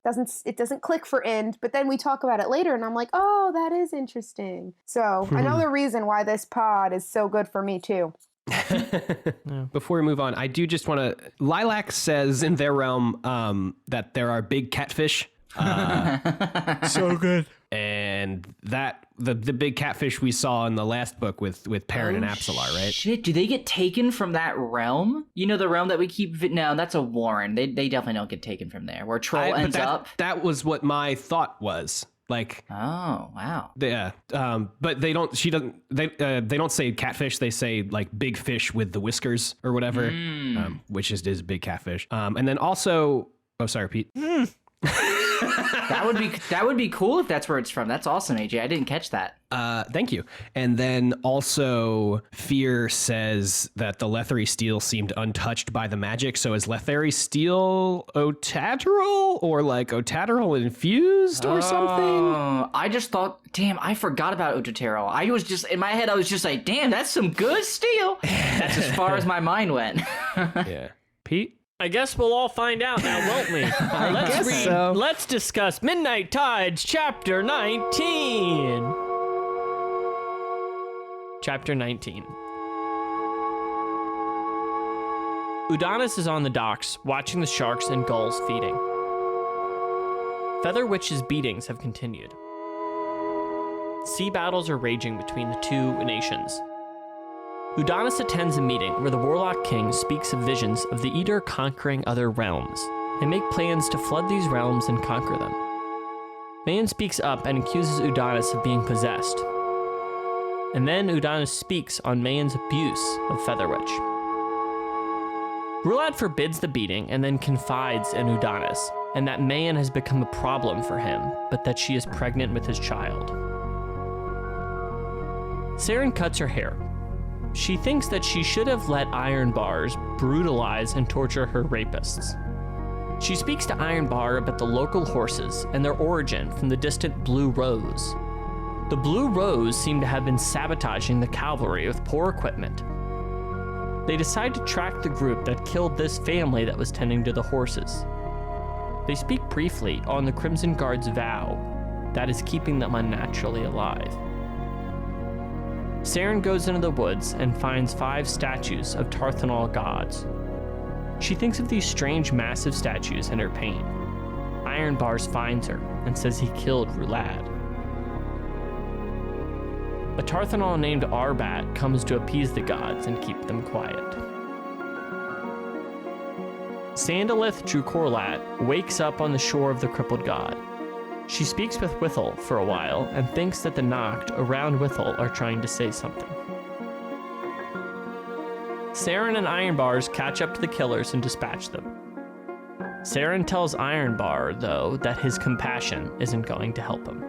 Speaker 2: click for Ind, but then we talk about it later and I'm like, oh, that is interesting. So another reason why this pod is so good for me too.
Speaker 3: Before we move on, I do just want to, Lilac says in their realm that there are big catfish.
Speaker 1: So good.
Speaker 3: And that the big catfish we saw in the last book with Perrin and Apsalar, right?
Speaker 4: Shit, do they get taken from that realm? You know, the realm that we keep... No, that's a Warren. They definitely don't get taken from there. Where Troll ends up...
Speaker 3: That was what my thought was. Like...
Speaker 4: Oh, wow.
Speaker 3: Yeah. But they don't... They don't say catfish. They say, like, big fish with the whiskers or whatever, which is big catfish. And then also... Oh, sorry, Pete.
Speaker 4: That would be cool if that's where it's from. That's awesome, AJ. I didn't catch that.
Speaker 3: Thank you. And then also Fear says that the Letherii steel seemed untouched by the magic. So is Letherii steel Otateral or like Otateral infused or something?
Speaker 4: I just thought, damn, I forgot about Otateral. I was just, in my head, I was just like, damn, that's some good steel. That's as far as my mind went.
Speaker 3: Yeah. Pete?
Speaker 1: I guess we'll all find out now, won't we? Let's discuss Midnight Tides, Chapter 19. Chapter 19. Udonis is on the docks, watching the sharks and gulls feeding. Feather Witch's beatings have continued. Sea battles are raging between the two nations. Udonis attends a meeting where the Warlock King speaks of visions of the Edur conquering other realms. They make plans to flood these realms and conquer them. Mayan speaks up and accuses Udonis of being possessed. And then Udonis speaks on Mayan's abuse of Feather Witch. Rulad forbids the beating and then confides in Udonis, and that Mayan has become a problem for him, but that she is pregnant with his child. Seren cuts her hair. She thinks that she should have let Iron Bars brutalize and torture her rapists. She speaks to Iron Bar about the local horses and their origin from the distant Blue Rose. The Blue Rose seem to have been sabotaging the cavalry with poor equipment. They decide to track the group that killed this family that was tending to the horses. They speak briefly on the Crimson Guard's vow that is keeping them unnaturally alive. Seren goes into the woods and finds 5 statues of Tarthanol gods. She thinks of these strange, massive statues and her pain. Iron Bars finds her and says he killed Rulad. A Tarthanol named Arbat comes to appease the gods and keep them quiet. Sandalith Drukorlat wakes up on the shore of the crippled god. She speaks with Withel for a while and thinks that the Noct around Withel are trying to say something. Seren and Ironbars catch up to the killers and dispatch them. Seren tells Ironbar, though, that his compassion isn't going to help him.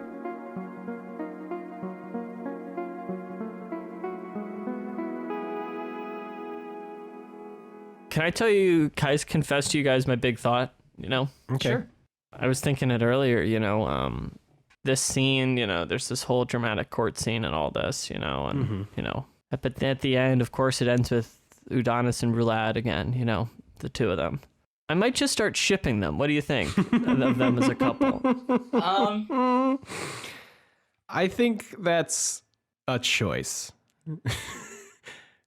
Speaker 1: Can I tell you, guys, confess to you guys my big thought, Okay.
Speaker 3: Sure.
Speaker 1: I was thinking it earlier, this scene, there's this whole dramatic court scene and all this, and, but at the end, of course, it ends with Udonis and Rulad again, the two of them. I might just start shipping them. What do you think of them as a couple?
Speaker 3: I think that's a choice.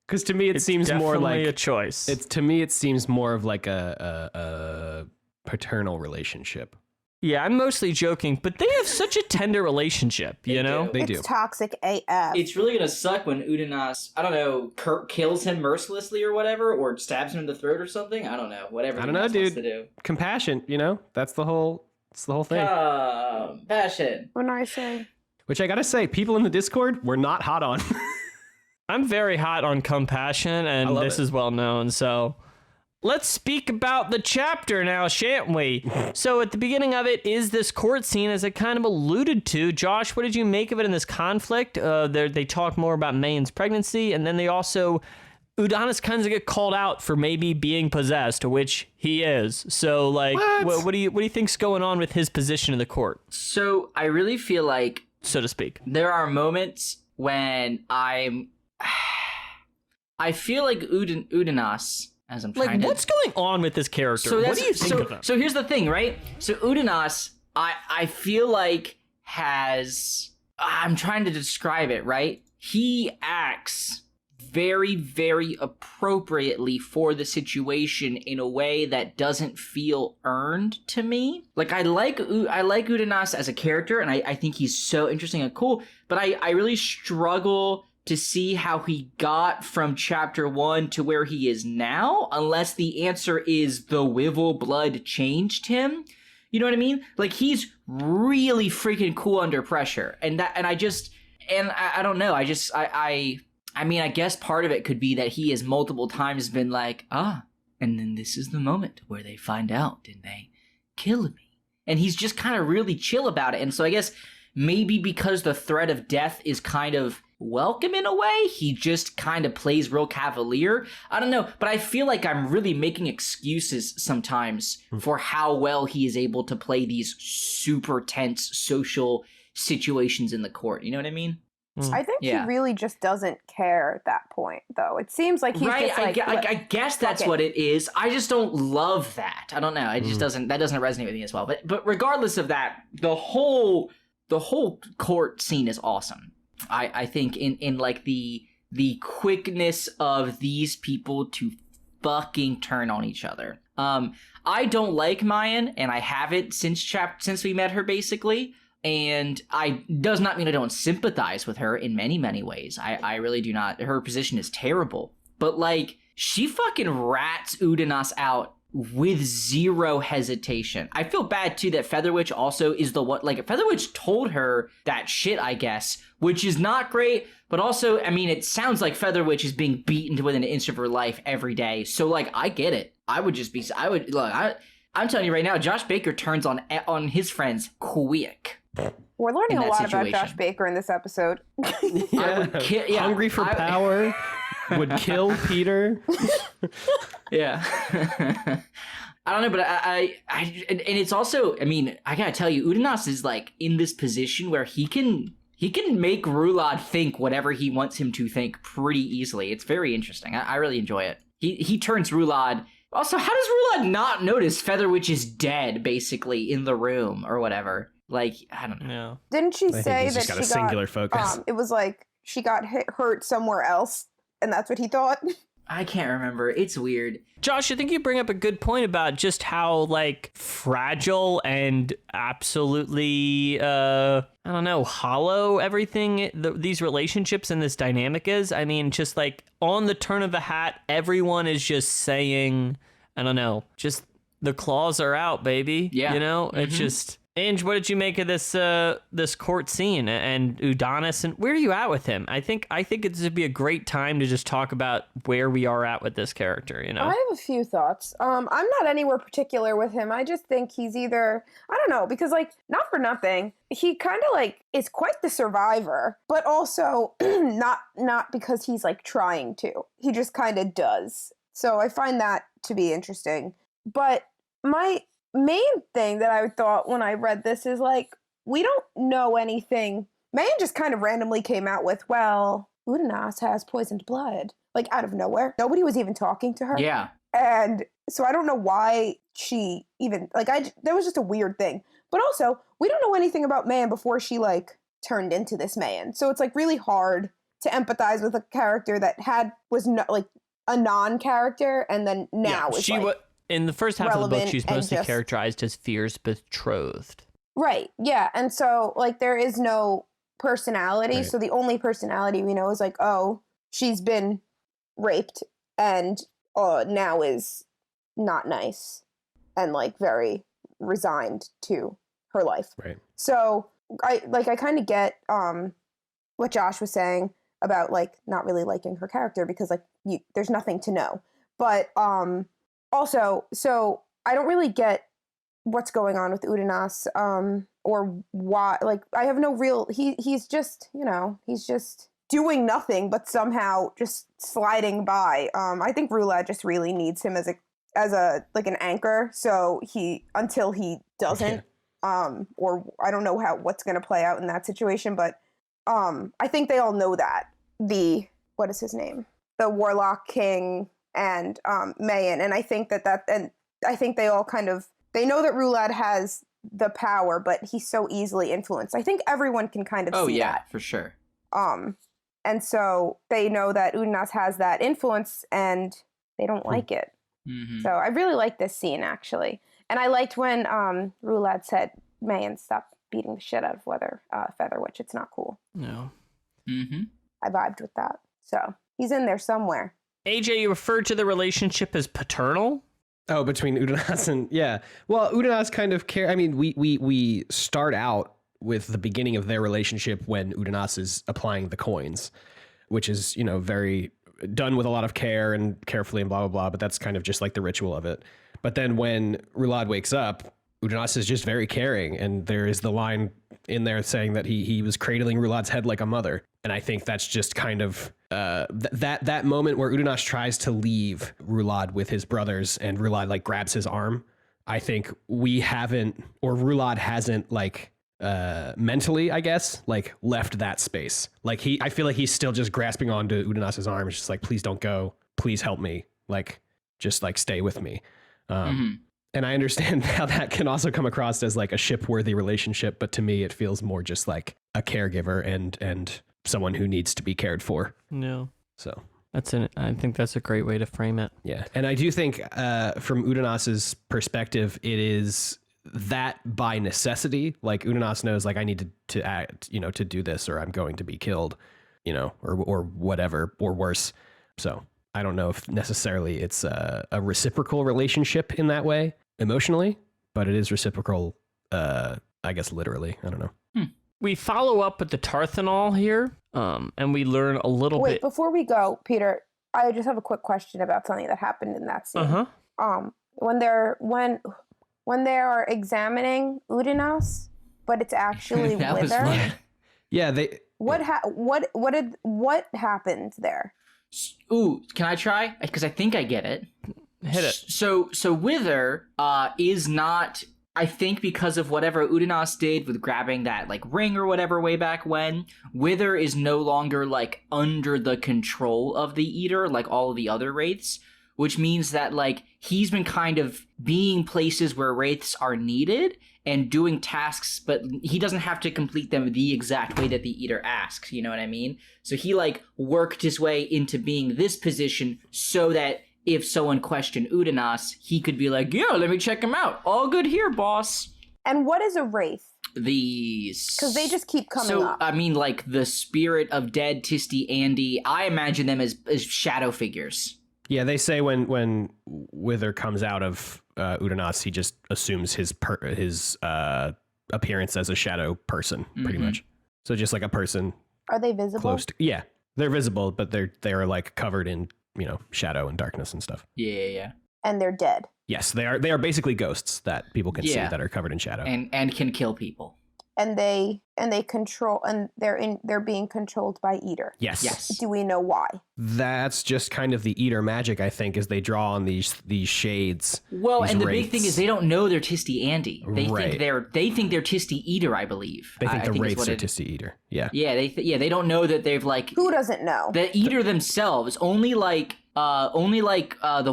Speaker 3: Because to me, it seems more like
Speaker 1: a choice.
Speaker 3: To me, it seems more of like a paternal relationship.
Speaker 1: Yeah, I'm mostly joking, but they have such a tender relationship, you know?
Speaker 3: They
Speaker 2: It's
Speaker 3: do.
Speaker 2: toxic AF.
Speaker 4: It's really gonna suck when Udonis, I don't know, kills him mercilessly or whatever, or stabs him in the throat or something. I don't know. Whatever.
Speaker 3: I don't know,
Speaker 4: Udonis wants
Speaker 3: dude.
Speaker 4: to do.
Speaker 3: Compassion, That's the whole thing.
Speaker 4: Passion.
Speaker 2: When I say
Speaker 3: Which I gotta say, people in the Discord were not hot on.
Speaker 1: I'm very hot on compassion, and
Speaker 3: love
Speaker 1: this
Speaker 3: it.
Speaker 1: is well known, so let's speak about the chapter now, shan't we? So at the beginning of it is this court scene, as I kind of alluded to. Josh, what did you make of it in this conflict? They talk more about Mayon's pregnancy, and then they also, Udonis kind of get called out for maybe being possessed, which he is. So, like, what do you think's going on with his position in the court,
Speaker 4: So I really feel like,
Speaker 1: so to speak?
Speaker 4: there are moments when I feel like Udonis, as I'm trying
Speaker 1: Like,
Speaker 4: to...
Speaker 1: what's going on with this character? What do you think of him?
Speaker 4: So here's the thing, right? So Udonis, I feel like I'm trying to describe it, right? He acts very, very appropriately for the situation in a way that doesn't feel earned to me. Like, I like Udonis as a character, and I think he's so interesting and cool, but I really struggle to see how he got from chapter 1 to where he is now, unless the answer is the Wivel blood changed him. You know what I mean? Like, he's really freaking cool under pressure. And I don't know. I mean, I guess part of it could be that he has multiple times been like, and then this is the moment where they find out and they kill me. And he's just kind of really chill about it. And so I guess maybe because the threat of death is kind of welcome in a way, he just kind of plays real cavalier. I don't know, but I feel like I'm really making excuses sometimes for how well he is able to play these super tense social situations in the court. You know what I mean?
Speaker 2: I think
Speaker 4: Yeah.
Speaker 2: he really just doesn't care at that point, though. It seems like he's
Speaker 4: Right,
Speaker 2: just like,
Speaker 4: I guess that's what it is. I just don't love that. I don't know. It just doesn't resonate with me as well. But regardless of that, the whole court scene is awesome. I think in like the quickness of these people to fucking turn on each other. I don't like Mayan, and I haven't since we met her, basically. And does not mean I don't sympathize with her in many, many ways. I really do not. Her position is terrible. But, like, she fucking rats Udonis out with zero hesitation. I feel bad, too, that Featherwitch also is the one... Like, Featherwitch told her that shit, I guess, which is not great. But also, I mean, it sounds like Featherwitch is being beaten to within an inch of her life every day. So, like, I get it. I'm telling you right now, Josh Baker turns on his friends quick.
Speaker 2: We're learning
Speaker 4: in
Speaker 2: a
Speaker 4: that
Speaker 2: lot
Speaker 4: situation.
Speaker 2: about Josh Baker in this episode.
Speaker 3: Hungry for power, would kill Peter.
Speaker 4: Yeah. I don't know, but and it's also, I mean, I gotta tell you, Udonis is like in this position where he can make Rulad think whatever he wants him to think pretty easily. It's very interesting. I really enjoy it. He turns Rulad. Also, how does Rulad not notice Featherwitch is dead, basically, in the room or whatever? Like, I don't know.
Speaker 1: Yeah.
Speaker 2: Didn't she say
Speaker 3: he's
Speaker 2: that
Speaker 3: just got
Speaker 2: she
Speaker 3: a singular focus.
Speaker 2: It was like she got hurt somewhere else, and that's what he thought?
Speaker 4: I can't remember. It's weird.
Speaker 1: Josh, I think you bring up a good point about just how, like, fragile and absolutely, hollow everything, these relationships and this dynamic is. I mean, just like on the turn of the hat, everyone is just saying, I don't know, just the claws are out, baby.
Speaker 4: Yeah.
Speaker 1: You know, it's just... Ange, what did you make of this court scene and Udonis, and where are you at with him? I think it would be a great time to just talk about where we are at with this character, you know?
Speaker 2: I have a few thoughts. I'm not anywhere particular with him. I just think he's either, I don't know, because like, not for nothing, he kind of like is quite the survivor, but also not because he's like trying to. He just kind of does. So I find that to be interesting. But my main thing that I thought when I read this is like, we don't know anything. Mayan just kind of randomly came out with, well, Udonis has poisoned blood, like out of nowhere. Nobody was even talking to her.
Speaker 4: Yeah.
Speaker 2: And so I don't know why she even, like, that was just a weird thing. But also, we don't know anything about Mayan before she like turned into this Mayan. So it's like really hard to empathize with a character that was not like a non-character and then now is like,
Speaker 1: in the first half of the book, she's mostly
Speaker 2: just
Speaker 1: characterized as fierce betrothed.
Speaker 2: Right, yeah. And so, like, there is no personality.
Speaker 3: Right.
Speaker 2: So the only personality we know is, like, oh, she's been raped and now is not nice and, like, very resigned to her life.
Speaker 3: Right.
Speaker 2: So, I kind of get what Josh was saying about, like, not really liking her character because, like, there's nothing to know. But, also, so I don't really get what's going on with Udonis, or why, like, I have no real, he's just, you know, he's just doing nothing, but somehow just sliding by. I think Rulad just really needs him as a, like an anchor. So until he doesn't, or I don't know what's going to play out in that situation, but, I think they all know that what is his name? The Warlock King and Mayan, and I think and I think they all they know that Rulad has the power, but he's so easily influenced. I think everyone can kind of see that.
Speaker 4: For sure.
Speaker 2: And so they know that Udonis has that influence, and they don't like it.
Speaker 4: Mm-hmm.
Speaker 2: So I really like this scene, actually, and I liked when Rulad said, "Mayan, stop beating the shit out of Featherwitch. It's not cool."
Speaker 1: No.
Speaker 4: Mm-hmm.
Speaker 2: I vibed with that. So he's in there somewhere.
Speaker 1: AJ, you referred to the relationship as paternal?
Speaker 3: Oh, between Udonis and, yeah. Well, Udonis kind of I mean, we start out with the beginning of their relationship when Udonis is applying the coins, which is, you know, very done with a lot of care and carefully and blah, blah, blah. But that's kind of just like the ritual of it. But then when Rulad wakes up, Udonis is just very caring. And there is the line in there saying that he was cradling Rulad's head like a mother. And I think that's just kind of that moment where Udonis tries to leave Rulad with his brothers and Rulad like grabs his arm. I think Rulad hasn't like mentally, I guess, like left that space. Like I feel like he's still just grasping onto Udonis's arm. It's just like, please don't go. Please help me. Like, just like stay with me. And I understand how that can also come across as like a ship-worthy relationship, but to me, it feels more just like a caregiver and someone who needs to be cared for.
Speaker 1: No.
Speaker 3: So
Speaker 1: I think that's a great way to frame it.
Speaker 3: Yeah, and I do think from Udonis's perspective, it is that by necessity. Like Udonis knows, like I need to act, you know, to do this, or I'm going to be killed, you know, or whatever, or worse. So I don't know if necessarily it's a reciprocal relationship in that way emotionally, but it is reciprocal, I guess, literally. I don't know.
Speaker 1: We follow up with the Tarthanol here, and we learn a little bit.
Speaker 2: Wait, before we go, Peter, I just have a quick question about something that happened in that scene. When they are examining Udonis, but it's actually
Speaker 4: That was
Speaker 2: Wither.
Speaker 4: fun.
Speaker 3: Yeah,
Speaker 2: What happened there?
Speaker 4: Ooh, can I try? Because I think I get it.
Speaker 1: Hit it.
Speaker 4: So Wither is not, I think, because of whatever Udonis did with grabbing that like ring or whatever way back when, Wither is no longer like under the control of the Edur like all of the other wraiths, which means that like he's been kind of being places where wraiths are needed and doing tasks, but he doesn't have to complete them the exact way that the Edur asks, you know what I mean? So he like worked his way into being this position so that if someone questioned Udonis, he could be like, yeah, let me check him out. All good here, boss.
Speaker 2: And what is a wraith?
Speaker 4: Because
Speaker 2: they just keep coming up.
Speaker 4: I mean, like the spirit of dead Tisti Andy, I imagine them as shadow figures.
Speaker 3: Yeah, they say when Wither comes out of Udanas, he just assumes his appearance as a shadow person, pretty much. So just like a person.
Speaker 2: Are they visible?
Speaker 3: Close to, yeah, they're visible, but they're like covered in shadow and darkness and stuff.
Speaker 4: Yeah.
Speaker 2: And they're dead.
Speaker 3: Yes, they are basically ghosts that people can see that are covered in shadow
Speaker 4: and can kill people.
Speaker 2: And they control, and they're being controlled by Edur.
Speaker 3: Yes.
Speaker 2: Do we know why?
Speaker 3: That's just kind of the Edur magic, I think, as they draw on these shades.
Speaker 4: Well,
Speaker 3: these
Speaker 4: and the
Speaker 3: wraiths.
Speaker 4: big thing is they don't know they're Tisti Andi. They think they're Tisti Edur, I believe.
Speaker 3: They think the wraiths are Tisti Edur. Yeah.
Speaker 4: Yeah, they don't know that they've like.
Speaker 2: Who doesn't know?
Speaker 4: The Edur themselves only the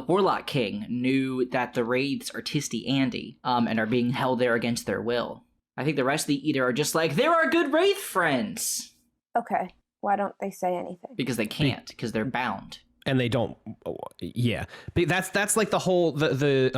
Speaker 4: Warlock King knew that the wraiths are Tisti Andi, and are being held there against their will. I think the rest of the Edur are just like, they're our good wraith friends.
Speaker 2: Okay. Why don't they say anything?
Speaker 4: Because they can't, because they're bound.
Speaker 3: And they don't. Yeah, but that's like the whole the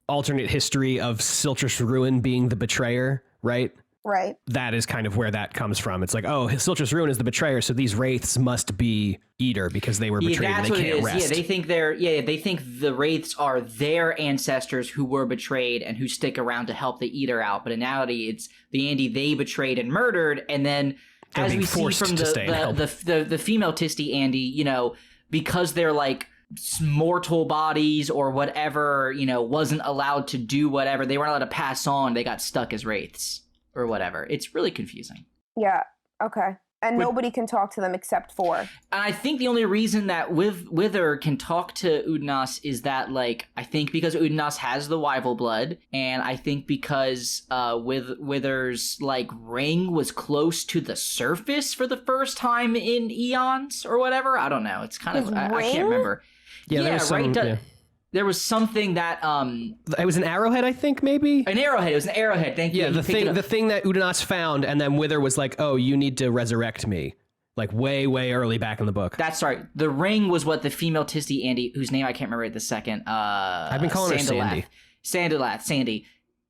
Speaker 3: alternate history of Siltrus Ruin being the betrayer, right?
Speaker 2: Right.
Speaker 3: That is kind of where that comes from. It's like, oh, Siltrus Ruin is the betrayer, so these wraiths must be Edur because they were betrayed and they can't rest.
Speaker 4: Yeah, they think the wraiths are their ancestors who were betrayed and who stick around to help the Edur out. But in reality, it's the Andi they betrayed and murdered, and then
Speaker 3: they're
Speaker 4: as we see from the female Tisti Andi, because they're like mortal bodies or whatever, wasn't allowed to do whatever, they weren't allowed to pass on, they got stuck as wraiths. Or whatever. It's really confusing.
Speaker 2: Yeah. Okay. And nobody can talk to them except for. And
Speaker 4: I think the only reason that Wither can talk to Udanas is that, like, I think because Udanas has the Wyval blood, and I think because Wither's like ring was close to the surface for the first time in eons or whatever. I don't know. It's kind of I can't remember.
Speaker 3: Yeah, there was some,
Speaker 4: There was something that
Speaker 3: it was an arrowhead, I think, maybe
Speaker 4: an arrowhead. It was an arrowhead. Thank you.
Speaker 3: Yeah, the thing that Udanas found, and then Wither was like, "Oh, you need to resurrect me," like way early back in the book.
Speaker 4: That's right. The ring was what the female Tisti Andi, whose name I can't remember at the second. I've
Speaker 3: been calling her Sandy.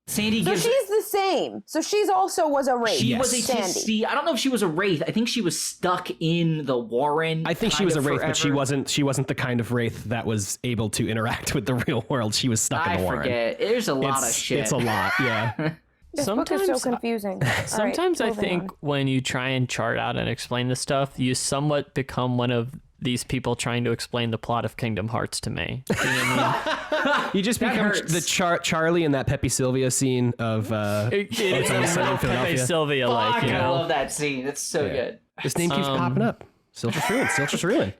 Speaker 4: Sandy
Speaker 2: gives. So she's the same. So she's also was a wraith.
Speaker 4: She was a Tisti. I don't know if she was a wraith. I think she was stuck in the Warren.
Speaker 3: I think she was a wraith,
Speaker 4: forever.
Speaker 3: but she wasn't the kind of wraith that was able to interact with the real world. She was stuck in the Warren.
Speaker 4: I forget. There's a lot of shit.
Speaker 3: It's a lot. Yeah.
Speaker 2: This book is so confusing.
Speaker 1: Sometimes I think when you try and chart out and explain the stuff, you somewhat become one of these people trying to explain the plot of Kingdom Hearts to me. You know what I mean?
Speaker 3: You just become the Charlie in that Pepe Sylvia scene of
Speaker 1: it's Pepe Sylvia.
Speaker 4: Fuck, I love that scene. It's so good.
Speaker 3: His name keeps popping up. Siltrus Ruin. Siltrus Ruin.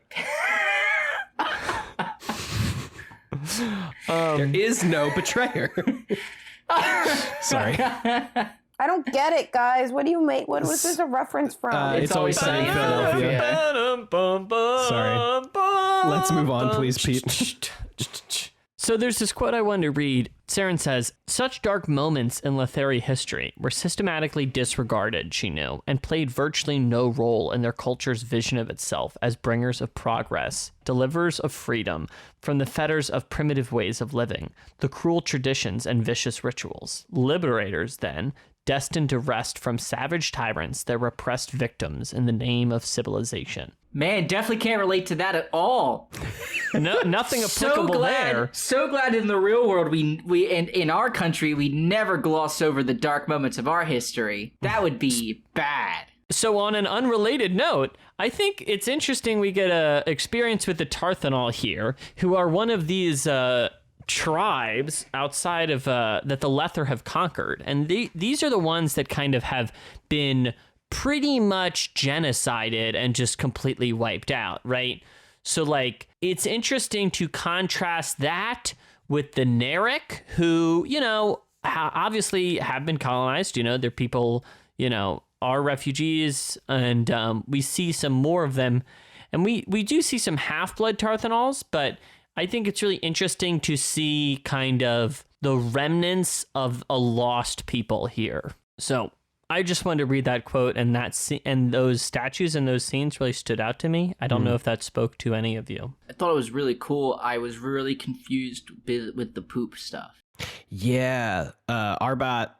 Speaker 3: There is no betrayer. Sorry.
Speaker 2: I don't get it, guys. What do you make? What was this a reference from?
Speaker 3: It's Always Sunny in Philadelphia. Sorry. Let's move on, please, Pete.
Speaker 1: So there's this quote I wanted to read. Seren says, "Such dark moments in Letherii history were systematically disregarded, she knew, and played virtually no role in their culture's vision of itself as bringers of progress, deliverers of freedom from the fetters of primitive ways of living, the cruel traditions and vicious rituals. Liberators, then, destined to wrest from savage tyrants their repressed victims in the name of civilization."
Speaker 4: Man, definitely can't relate to that at all.
Speaker 1: No, nothing applicable there.
Speaker 4: So glad in the real world we and in our country we never gloss over the dark moments of our history. That would be bad.
Speaker 1: So on an unrelated note, I think it's interesting we get a experience with the Tarthanol here, who are one of these tribes outside of that the Lether have conquered, and these are the ones that kind of have been pretty much genocided and just completely wiped out, right? So like it's interesting to contrast that with the Narek, who obviously have been colonized. They're people are refugees, and we see some more of them, and we do see some half-blood Tarthanols, but I think it's really interesting to see kind of the remnants of a lost people here. So I just wanted to read that quote, and and those statues and those scenes really stood out to me. I don't know if that spoke to any of you.
Speaker 4: I thought it was really cool. I was really confused with the poop stuff.
Speaker 3: Yeah, Arbat,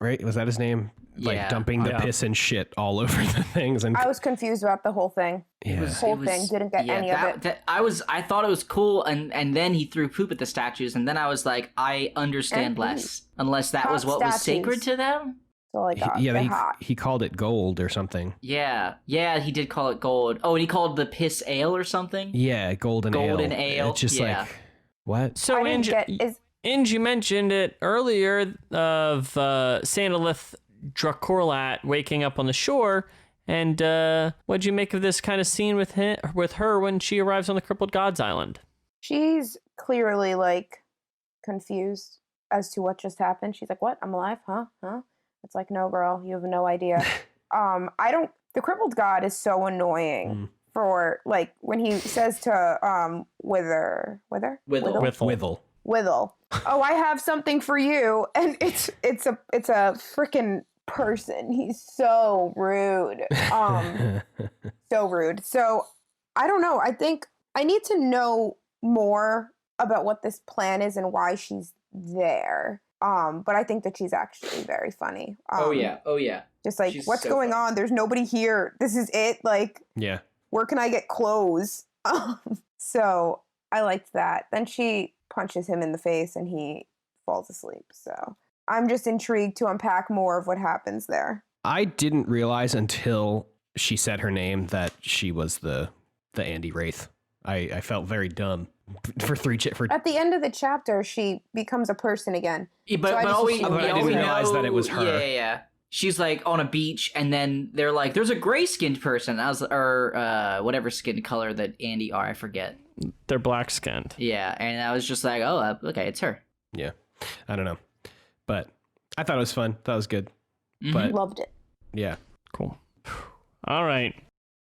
Speaker 3: right? Was that his name? like dumping the piss and shit all over the things. And
Speaker 2: I was confused about the whole thing.
Speaker 3: Yeah.
Speaker 2: The whole thing, didn't get any of it.
Speaker 4: I thought it was cool, and then he threw poop at the statues, and then I was like, I understand less, unless that was what was sacred to them.
Speaker 2: So like,
Speaker 3: he called it gold or something.
Speaker 4: Yeah, he did call it gold. Oh, and he called the piss ale or something.
Speaker 3: Yeah, golden ale. It's just like, what?
Speaker 1: So Angie mentioned it earlier of Sandalith Dracorlat waking up on the shore, and what'd you make of this kind of scene with her when she arrives on the Crippled Gods Island?
Speaker 2: She's clearly like confused as to what just happened. She's like, "What? I'm alive? Huh? It's like, no, girl, you have no idea." The Crippled God is so annoying for like when he says to Wither. Withel. Oh, I have something for you, and it's a freaking person. He's so rude. So rude. So I don't know. I think I need to know more about what this plan is and why she's there. But I think that she's actually very funny.
Speaker 4: Oh yeah.
Speaker 2: Just like,
Speaker 4: she's
Speaker 2: what's
Speaker 4: so
Speaker 2: going
Speaker 4: funny.
Speaker 2: on? There's nobody here. This is it. Like,
Speaker 3: Yeah.
Speaker 2: where can I get clothes? So I liked that. Then she punches him in the face and he falls asleep. So I'm just intrigued to unpack more of what happens there.
Speaker 3: I didn't realize until she said her name that she was the Andy Wraith. I felt very dumb for
Speaker 2: At the end of the chapter, she becomes a person again.
Speaker 4: Yeah,
Speaker 2: So I
Speaker 4: but
Speaker 2: just
Speaker 4: all we
Speaker 2: assumed-
Speaker 3: I didn't realize that it was her.
Speaker 4: Yeah. She's like on a beach, and then they're like, "There's a gray-skinned person," or whatever skin color that Andy are. I forget.
Speaker 1: They're black-skinned.
Speaker 4: Yeah, and I was just like, "Oh, okay, it's her."
Speaker 3: Yeah. I don't know. But I thought it was fun. That was good. But
Speaker 2: Loved it.
Speaker 3: yeah.
Speaker 1: Cool. All right.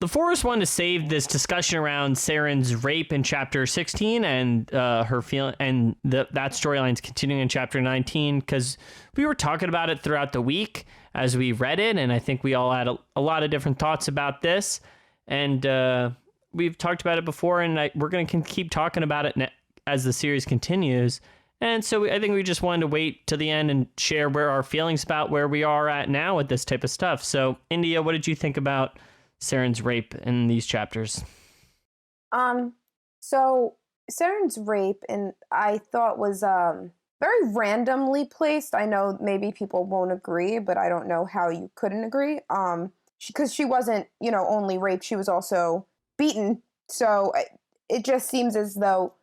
Speaker 1: The Forest wanted to save this discussion around Seren's rape in chapter 16 and her feeling, and that storyline's continuing in chapter 19 because we were talking about it throughout the week as we read it, and I think we all had a lot of different thoughts about this, and we've talked about it before, and we're going to keep talking about it as the series continues. And so I think we just wanted to wait to the end and share where our feelings about where we are at now with this type of stuff. So, India, what did you think about Seren's rape in these chapters?
Speaker 2: So Seren's rape, and I thought was very randomly placed. I know maybe people won't agree, but I don't know how you couldn't agree. Because she wasn't, only raped; she was also beaten. So it just seems as though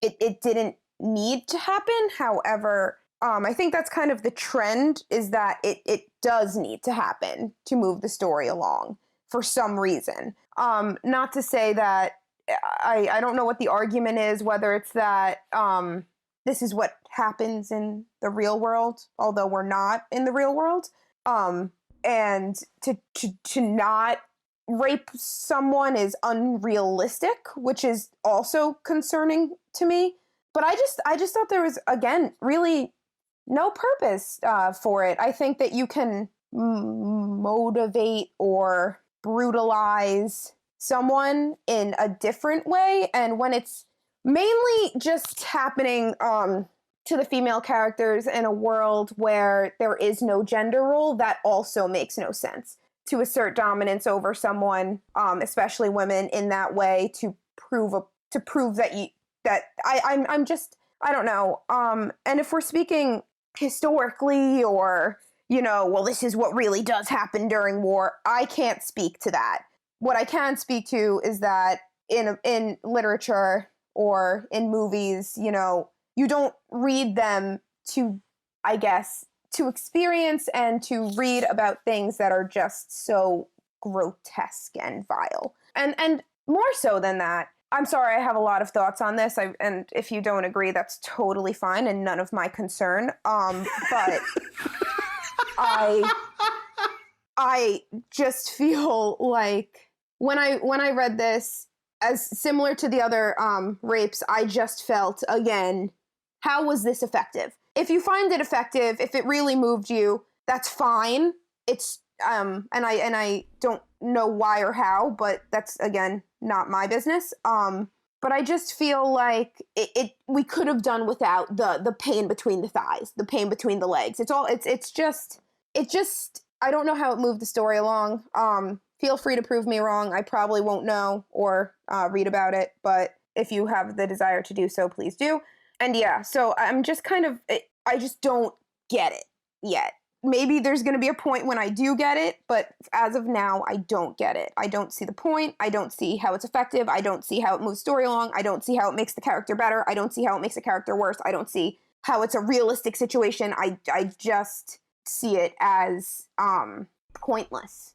Speaker 2: it didn't need to happen. However, I think that's kind of the trend, is that it does need to happen to move the story along for some reason. Not to say that I don't know what the argument is, whether it's that this is what happens in the real world, although we're not in the real world. And to not rape someone is unrealistic, which is also concerning to me. But I just thought there was, again, really no purpose for it. I think that you can motivate or brutalize someone in a different way, and when it's mainly just happening to the female characters in a world where there is no gender role, that also makes no sense. To assert dominance over someone, especially women, in that way to prove that I'm just, I don't know. And if we're speaking historically, or well, this is what really does happen during war, I can't speak to that. What I can speak to is that in literature or in movies, you don't read them to, I guess, to experience and to read about things that are just so grotesque and vile. And more so than that, I'm sorry, I have a lot of thoughts on this, and if you don't agree, that's totally fine and none of my concern. But I just feel like when I read this, as similar to the other rapes, I just felt, again, how was this effective? If you find it effective, if it really moved you, that's fine. It's and I don't know why or how, but that's, again, not my business. But I just feel like we could have done without the pain between the thighs, the pain between the legs. It just I don't know how it moved the story along. Feel free to prove me wrong. I probably won't know or read about it, but if you have the desire to do so, please do. And yeah, so I'm just I just don't get it yet. Maybe there's going to be a point when I do get it, but as of now, I don't get it. I don't see the point. I don't see how it's effective. I don't see how it moves story along. I don't see how it makes the character better. I don't see how it makes the character worse. I don't see how it's a realistic situation. I just see it as pointless.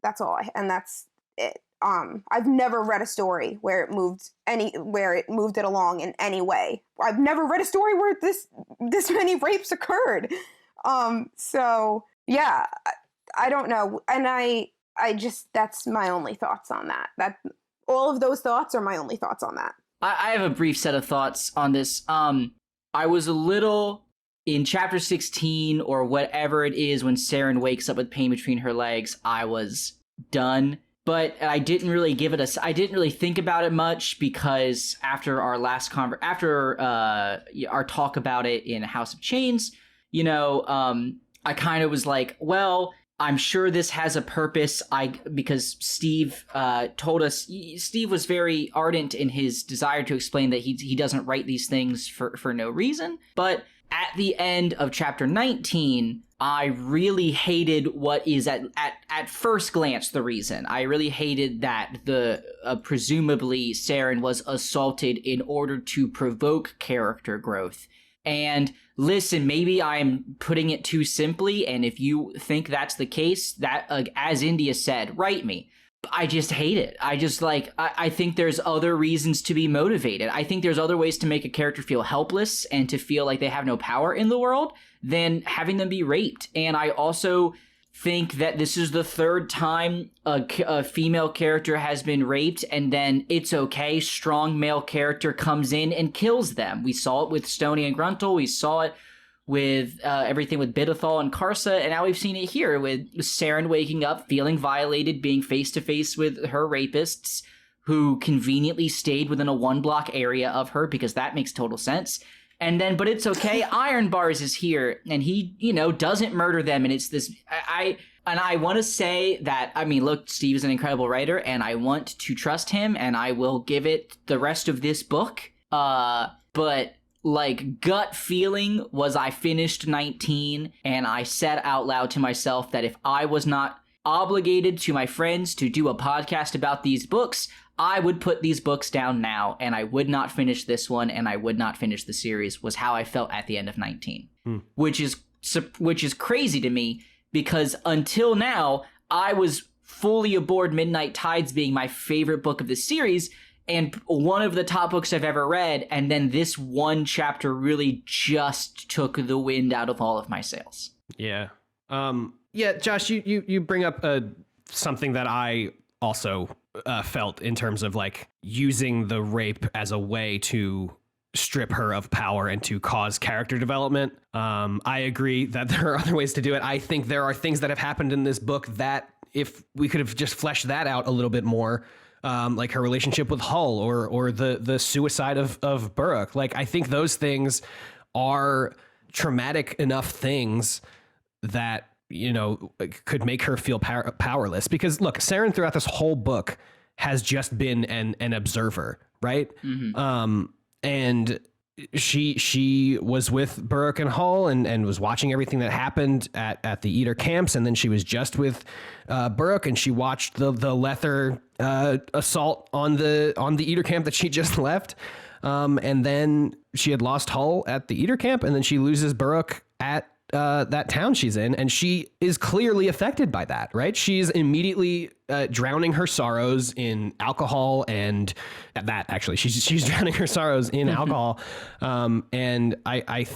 Speaker 2: That's all. And that's it. I've never read a story where it moved it along in any way. I've never read a story where this many rapes occurred. So yeah, I don't know. And I just, that's my only thoughts on that. All of those thoughts are my only thoughts on that.
Speaker 4: I have a brief set of thoughts on this. I was a little in chapter 16 or whatever it is when Seren wakes up with pain between her legs. I was done. But I didn't really I didn't really think about it much because after our last our talk about it in House of Chains, I kind of was like, well, I'm sure this has a purpose. Because Steve told us, Steve was very ardent in his desire to explain that he doesn't write these things for no reason. But at the end of chapter 19, I really hated what is at first glance the reason. I really hated that presumably Seren was assaulted in order to provoke character growth. And listen, maybe I'm putting it too simply, and if you think that's the case, that as India said, write me. I just hate it. I think there's other reasons to be motivated. I think there's other ways to make a character feel helpless and to feel like they have no power in the world than having them be raped. And I also think that this is the third time a female character has been raped, and then it's okay. Strong male character comes in and kills them. We saw it with Stony and Gruntle. We saw it with everything with Bidithal and Karsa, and now we've seen it here with Seren waking up, feeling violated, being face-to-face with her rapists, who conveniently stayed within a one-block area of her, because that makes total sense. And then, but it's okay, Iron Bars is here, and he, doesn't murder them, and it's this, I want to say that, look, Steve is an incredible writer, and I want to trust him, and I will give it the rest of this book, but gut feeling was I finished 19 and I said out loud to myself that if I was not obligated to my friends to do a podcast about these books, I would put these books down now, and I would not finish this one, and I would not finish the series, was how I felt at the end of 19. Which is crazy to me, because until now, I was fully aboard Midnight Tides being my favorite book of the series, and one of the top books I've ever read, and then this one chapter really just took the wind out of all of my sails.
Speaker 3: Yeah. Josh, you bring up something that I also felt in terms of using the rape as a way to strip her of power and to cause character development. I agree that there are other ways to do it. I think there are things that have happened in this book that if we could have just fleshed that out a little bit more, like her relationship with Hull or the suicide of Burrock. I think those things are traumatic enough things that, could make her feel powerless. Because look, Seren throughout this whole book has just been an observer, right? Mm-hmm. And she was with Burrock and Hull and was watching everything that happened at the Edur camps, and then she was just with Burrock, and she watched the Lether assault on the Edur camp that she just left, and then she had lost Hull at the Edur camp, and then she loses Burrock at that town she's in, and she is clearly affected by that, right? She's immediately drowning her sorrows in alcohol, and that actually she's drowning her sorrows in alcohol. And I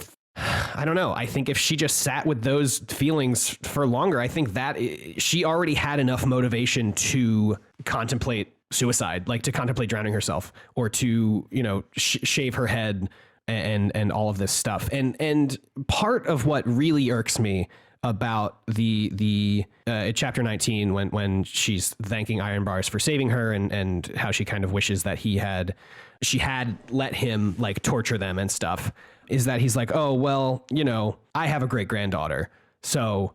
Speaker 3: don't know. I think if she just sat with those feelings for longer, I think that she already had enough motivation to contemplate suicide, to contemplate drowning herself, or to shave her head. And all of this stuff. And part of what really irks me about the chapter 19, when she's thanking Iron Bars for saving her, and how she kind of wishes that she had let him torture them and stuff, is that he's like, oh, well, I have a great granddaughter, so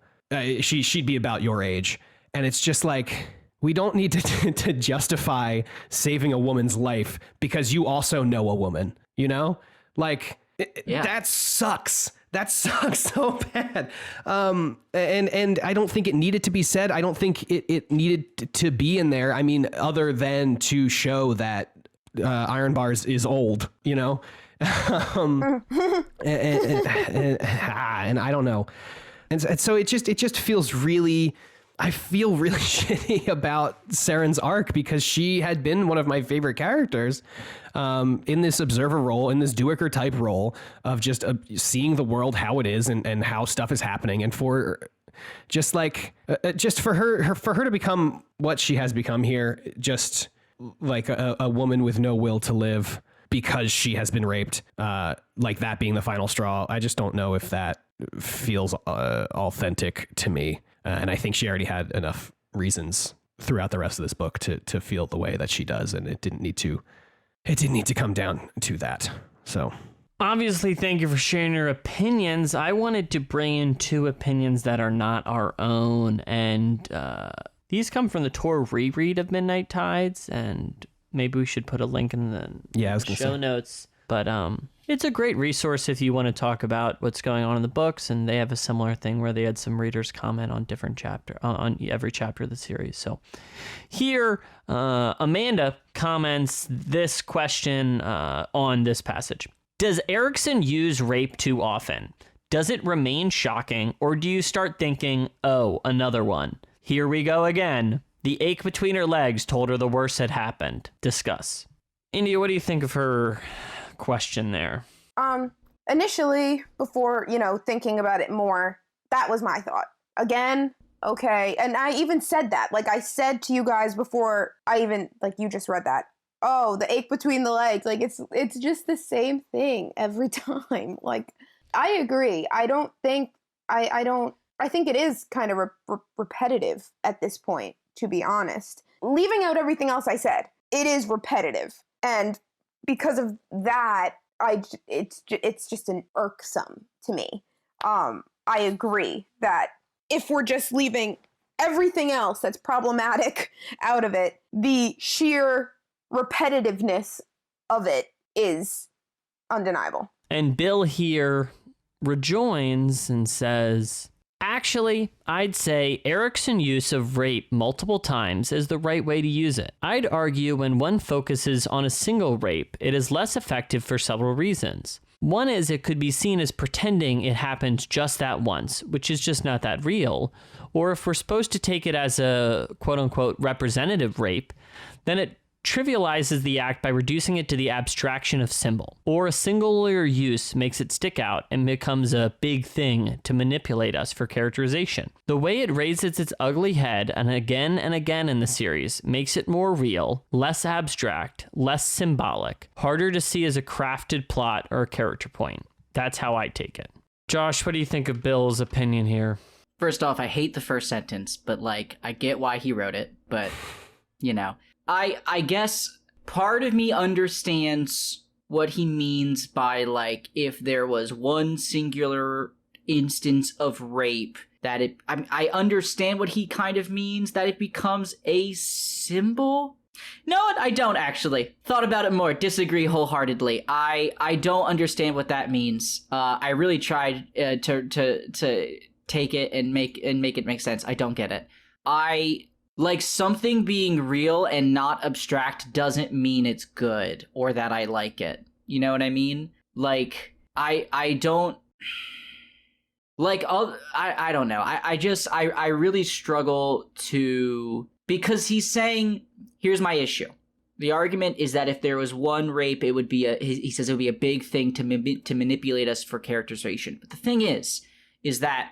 Speaker 3: she'd be about your age. And it's just like, we don't need to justify saving a woman's life because you also know a woman, you know? Like, that sucks. That sucks so bad. And I don't think it needed to be said. I don't think it needed to be in there. I mean, other than to show that Iron Bars is old, you know? And I don't know. And so it just feels really... I feel really shitty about Seren's arc because she had been one of my favorite characters in this observer role, in this Duiker type role of just seeing the world how it is and how stuff is happening. And for just like, just for her to become what she has become here, just like a woman with no will to live because she has been raped, like that being the final straw. I just don't know if that feels authentic to me. And I think she already had enough reasons throughout the rest of this book to feel the way that she does, and it didn't need to come down to that. So
Speaker 1: obviously, thank you for sharing your opinions. I wanted to bring in two opinions that are not our own, and these come from the Tor Reread of Midnight Tides, and maybe we should put a link in the show notes. But it's a great resource if you want to talk about what's going on in the books, and they have a similar thing where they had some readers comment on different chapter on every chapter of the series. So here, Amanda comments this question on this passage. Does Erikson use rape too often? Does it remain shocking, or do you start thinking, oh, another one? Here we go again. The ache between her legs told her the worst had happened. Discuss. India, what do you think of her question there?
Speaker 2: Initially, before, thinking about it more, that was my thought. Again, okay. And I even said that. Like, I said to you guys before I even, like, you just read that. Oh, the ache between the legs. Like, it's just the same thing every time. Like, I agree. I think it is kind of repetitive at this point, to be honest. Leaving out everything else I said, it is repetitive. And because of that, it's just an irksome to me. I agree that if we're just leaving everything else that's problematic out of it, the sheer repetitiveness of it is undeniable.
Speaker 1: And Bill here rejoins and says, actually, I'd say Erikson's use of rape multiple times is the right way to use it. I'd argue when one focuses on a single rape, it is less effective for several reasons. One is it could be seen as pretending it happened just that once, which is just not that real. Or if we're supposed to take it as a quote-unquote representative rape, then it trivializes the act by reducing it to the abstraction of symbol, or a singular use makes it stick out and becomes a big thing to manipulate us for characterization. The way it raises its ugly head and again in the series makes it more real, less abstract, less symbolic, harder to see as a crafted plot or a character point. That's how I take it. Josh, what do you think of Bill's opinion here?
Speaker 4: First off, I hate the first sentence, but I get why he wrote it, but I guess part of me understands what he means by, if there was one singular instance of rape, that I understand what he kind of means, that it becomes a symbol. No, I don't actually. Thought about it more. Disagree wholeheartedly. I don't understand what that means. I really tried to take it and make it make sense. I don't get it. Something being real and not abstract doesn't mean it's good or that I like it. You know what I mean? I don't... I don't know. I really struggle to... Because he's saying, here's my issue. The argument is that if there was one rape, it would be he says it would be a big thing to manipulate us for characterization. But the thing is that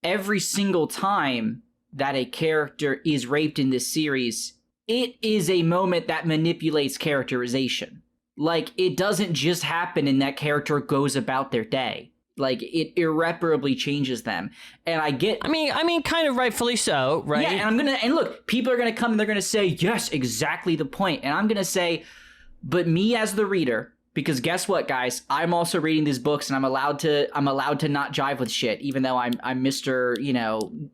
Speaker 4: every single time that a character is raped in this series, it is a moment that manipulates characterization. It doesn't just happen and that character goes about their day. It irreparably changes them. And I get... I
Speaker 1: mean, kind of rightfully so, right?
Speaker 4: Yeah, and look, people are gonna come and they're gonna say, yes, exactly the point. And I'm gonna say, but me as the reader, because guess what, guys? I'm also reading these books, and I'm allowed to not jive with shit, even though I'm Mr.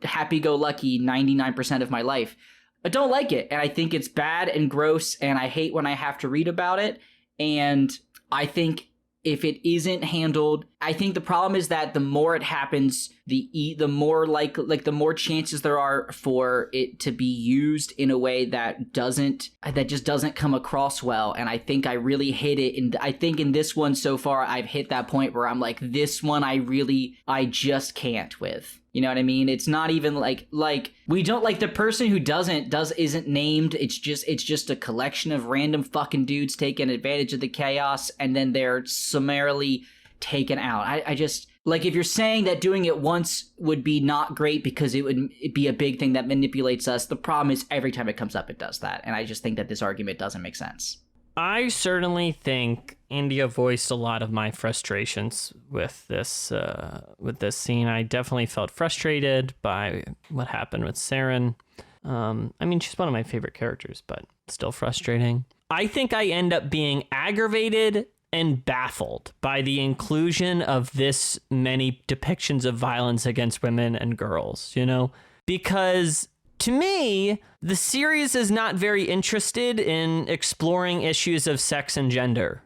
Speaker 4: Happy-go-lucky 99% of my life. I don't like it, and I think it's bad and gross, and I hate when I have to read about it. And I think if it isn't handled, I think the problem is that the more it happens, the more the more chances there are for it to be used in a way that just doesn't come across well. And I think I really hit it. And I think in this one so far, I've hit that point where I'm like, this one I just can't with. You know what I mean? It's not even like we don't like the person who isn't named. It's just a collection of random fucking dudes taking advantage of the chaos, and then they're summarily taken out. I just like, if you're saying that doing it once would be not great because it'd be a big thing that manipulates us, the problem is every time it comes up, it does that. And I just think that this argument doesn't make sense.
Speaker 1: I certainly think India voiced a lot of my frustrations with this scene. I definitely felt frustrated by what happened with Seren. I mean, she's one of my favorite characters, but still frustrating. I think I end up being aggravated and baffled by the inclusion of this many depictions of violence against women and girls, because to me, the series is not very interested in exploring issues of sex and gender,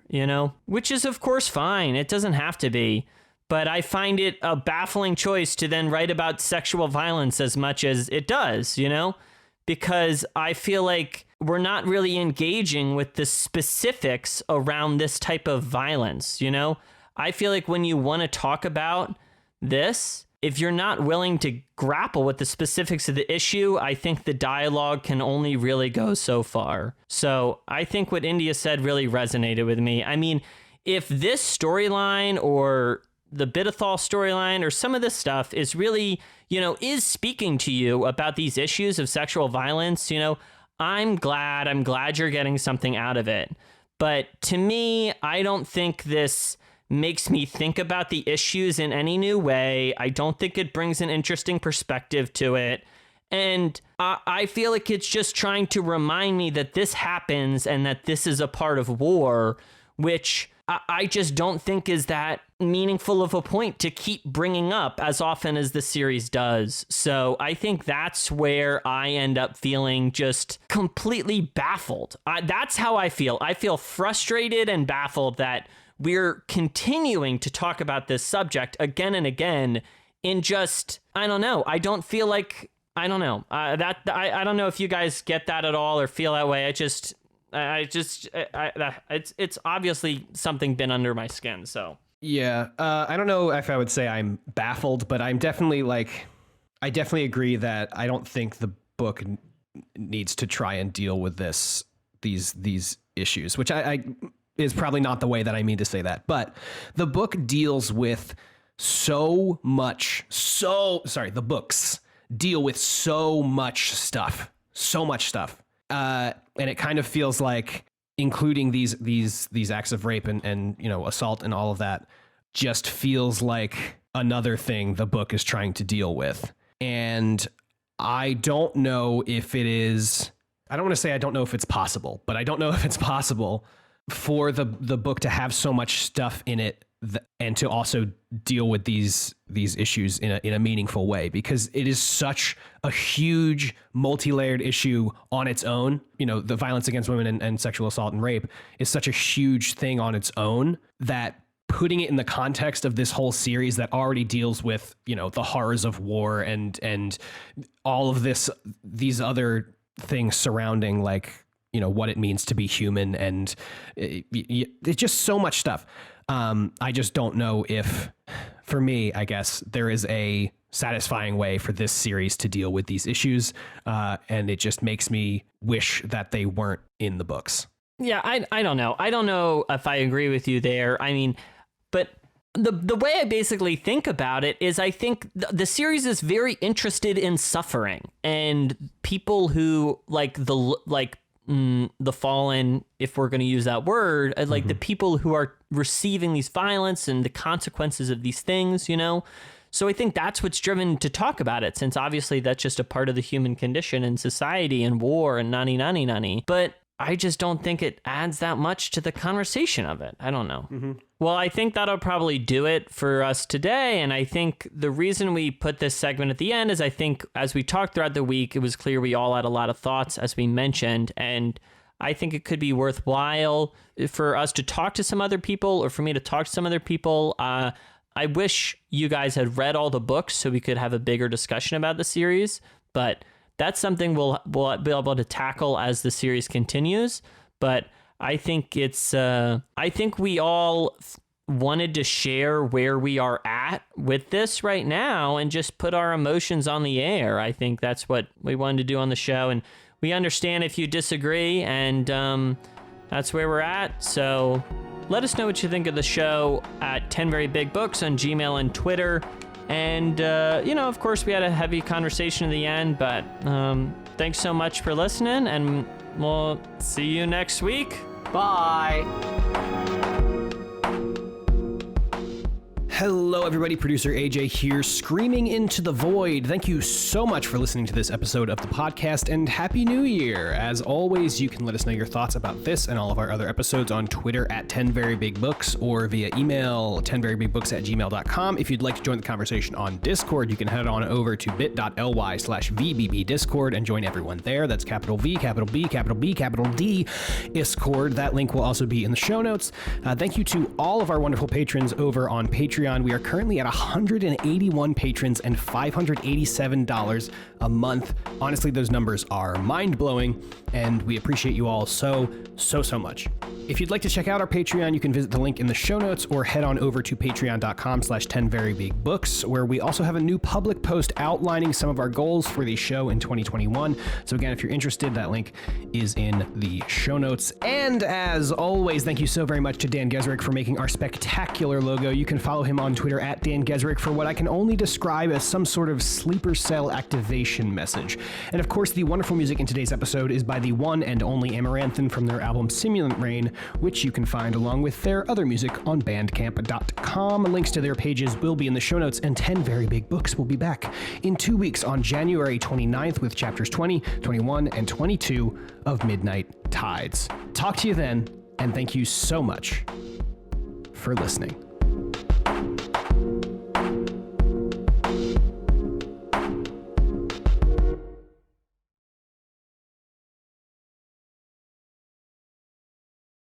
Speaker 1: which is, of course, fine. It doesn't have to be. But I find it a baffling choice to then write about sexual violence as much as it does, because I feel like we're not really engaging with the specifics around this type of violence, I feel like when you want to talk about this, if you're not willing to grapple with the specifics of the issue, I think the dialogue can only really go so far. So I think what India said really resonated with me. I mean, if this storyline or the Bidethal storyline or some of this stuff is really, is speaking to you about these issues of sexual violence, I'm glad you're getting something out of it. But to me, I don't think this makes me think about the issues in any new way. I don't think it brings an interesting perspective to it. And I feel like it's just trying to remind me that this happens and that this is a part of war, which I just don't think is that meaningful of a point to keep bringing up as often as the series does. So I think that's where I end up feeling just completely baffled. That's how I feel. I feel frustrated and baffled that we're continuing to talk about this subject again and again in just, I don't know. I don't feel like, I don't know. I don't know if you guys get that at all or feel that way. It's obviously something been under my skin. So
Speaker 3: yeah, I don't know if I would say I'm baffled, but I'm definitely I definitely agree that I don't think the book needs to try and deal with these issues, which I is probably not the way that I mean to say that, but the book deals with the books deal with so much stuff. And it kind of feels like including these acts of rape and assault and all of that just feels like another thing the book is trying to deal with. And I don't know if it is, I don't want to say I don't know if it's possible, but I don't know if it's possible for the book to have so much stuff in it and to also deal with these issues in a meaningful way, because it is such a huge multi-layered issue on its own. The violence against women and sexual assault and rape is such a huge thing on its own that putting it in the context of this whole series that already deals with, the horrors of war and all of these other things surrounding what it means to be human, and it's just so much stuff. I just don't know if, for me, I guess, there is a satisfying way for this series to deal with these issues, and it just makes me wish that they weren't in the books.
Speaker 1: Yeah, I don't know. I don't know if I agree with you there. I mean, but the way I basically think about it is I think the series is very interested in suffering and people who the fallen, if we're going to use that word, like the people who are receiving these violence and the consequences of these things, So I think that's what's driven to talk about it, since obviously that's just a part of the human condition and society and war and nani. But I just don't think it adds that much to the conversation of it. I don't know. Well, I think that'll probably do it for us today. And I think the reason we put this segment at the end is I think as we talked throughout the week, it was clear we all had a lot of thoughts, as we mentioned. And I think it could be worthwhile for us to talk to some other people, or for me to talk to some other people. I wish you guys had read all the books so we could have a bigger discussion about the series, but that's something we'll be able to tackle as the series continues. But I think I think we all wanted to share where we are at with this right now and just put our emotions on the air. I think that's what we wanted to do on the show. And we understand if you disagree, and that's where we're at. So let us know what you think of the show at 10 Very Big Books on Gmail and Twitter. And, of course, we had a heavy conversation in the end, but thanks so much for listening, and we'll see you next week.
Speaker 4: Bye.
Speaker 3: Hello, everybody. Producer AJ here, screaming into the void. Thank you so much for listening to this episode of the podcast, and Happy New Year. As always, you can let us know your thoughts about this and all of our other episodes on Twitter at 10verybigbooks or via email 10verybigbooks@gmail.com. If you'd like to join the conversation on Discord, you can head on over to bit.ly/VBBDiscord and join everyone there. That's capital V, capital B, capital B, capital D, Discord. That link will also be in the show notes. Thank you to all of our wonderful patrons over on Patreon. We are currently at 181 patrons and $587 a month. Honestly, those numbers are mind-blowing, and we appreciate you all so much. If you'd like to check out our Patreon, you can visit the link in the show notes or head on over to patreon.com/10verybigbooks, where we also have a new public post outlining some of our goals for the show in 2021. So again, if you're interested, that link is in the show notes. And as always, thank you so very much to Dan Gesrick for making our spectacular logo. You can follow him on Twitter at Dan Gesrick for what I can only describe as some sort of sleeper cell activation message. And of course, the wonderful music in today's episode is by the one and only Amaranthin from their album Simulant Rain, which you can find along with their other music on bandcamp.com. Links to their pages will be in the show notes, and 10 Very Big Books will be back in 2 weeks on January 29th with chapters 20, 21, and 22 of Midnight Tides. Talk to you then, and thank you so much for listening.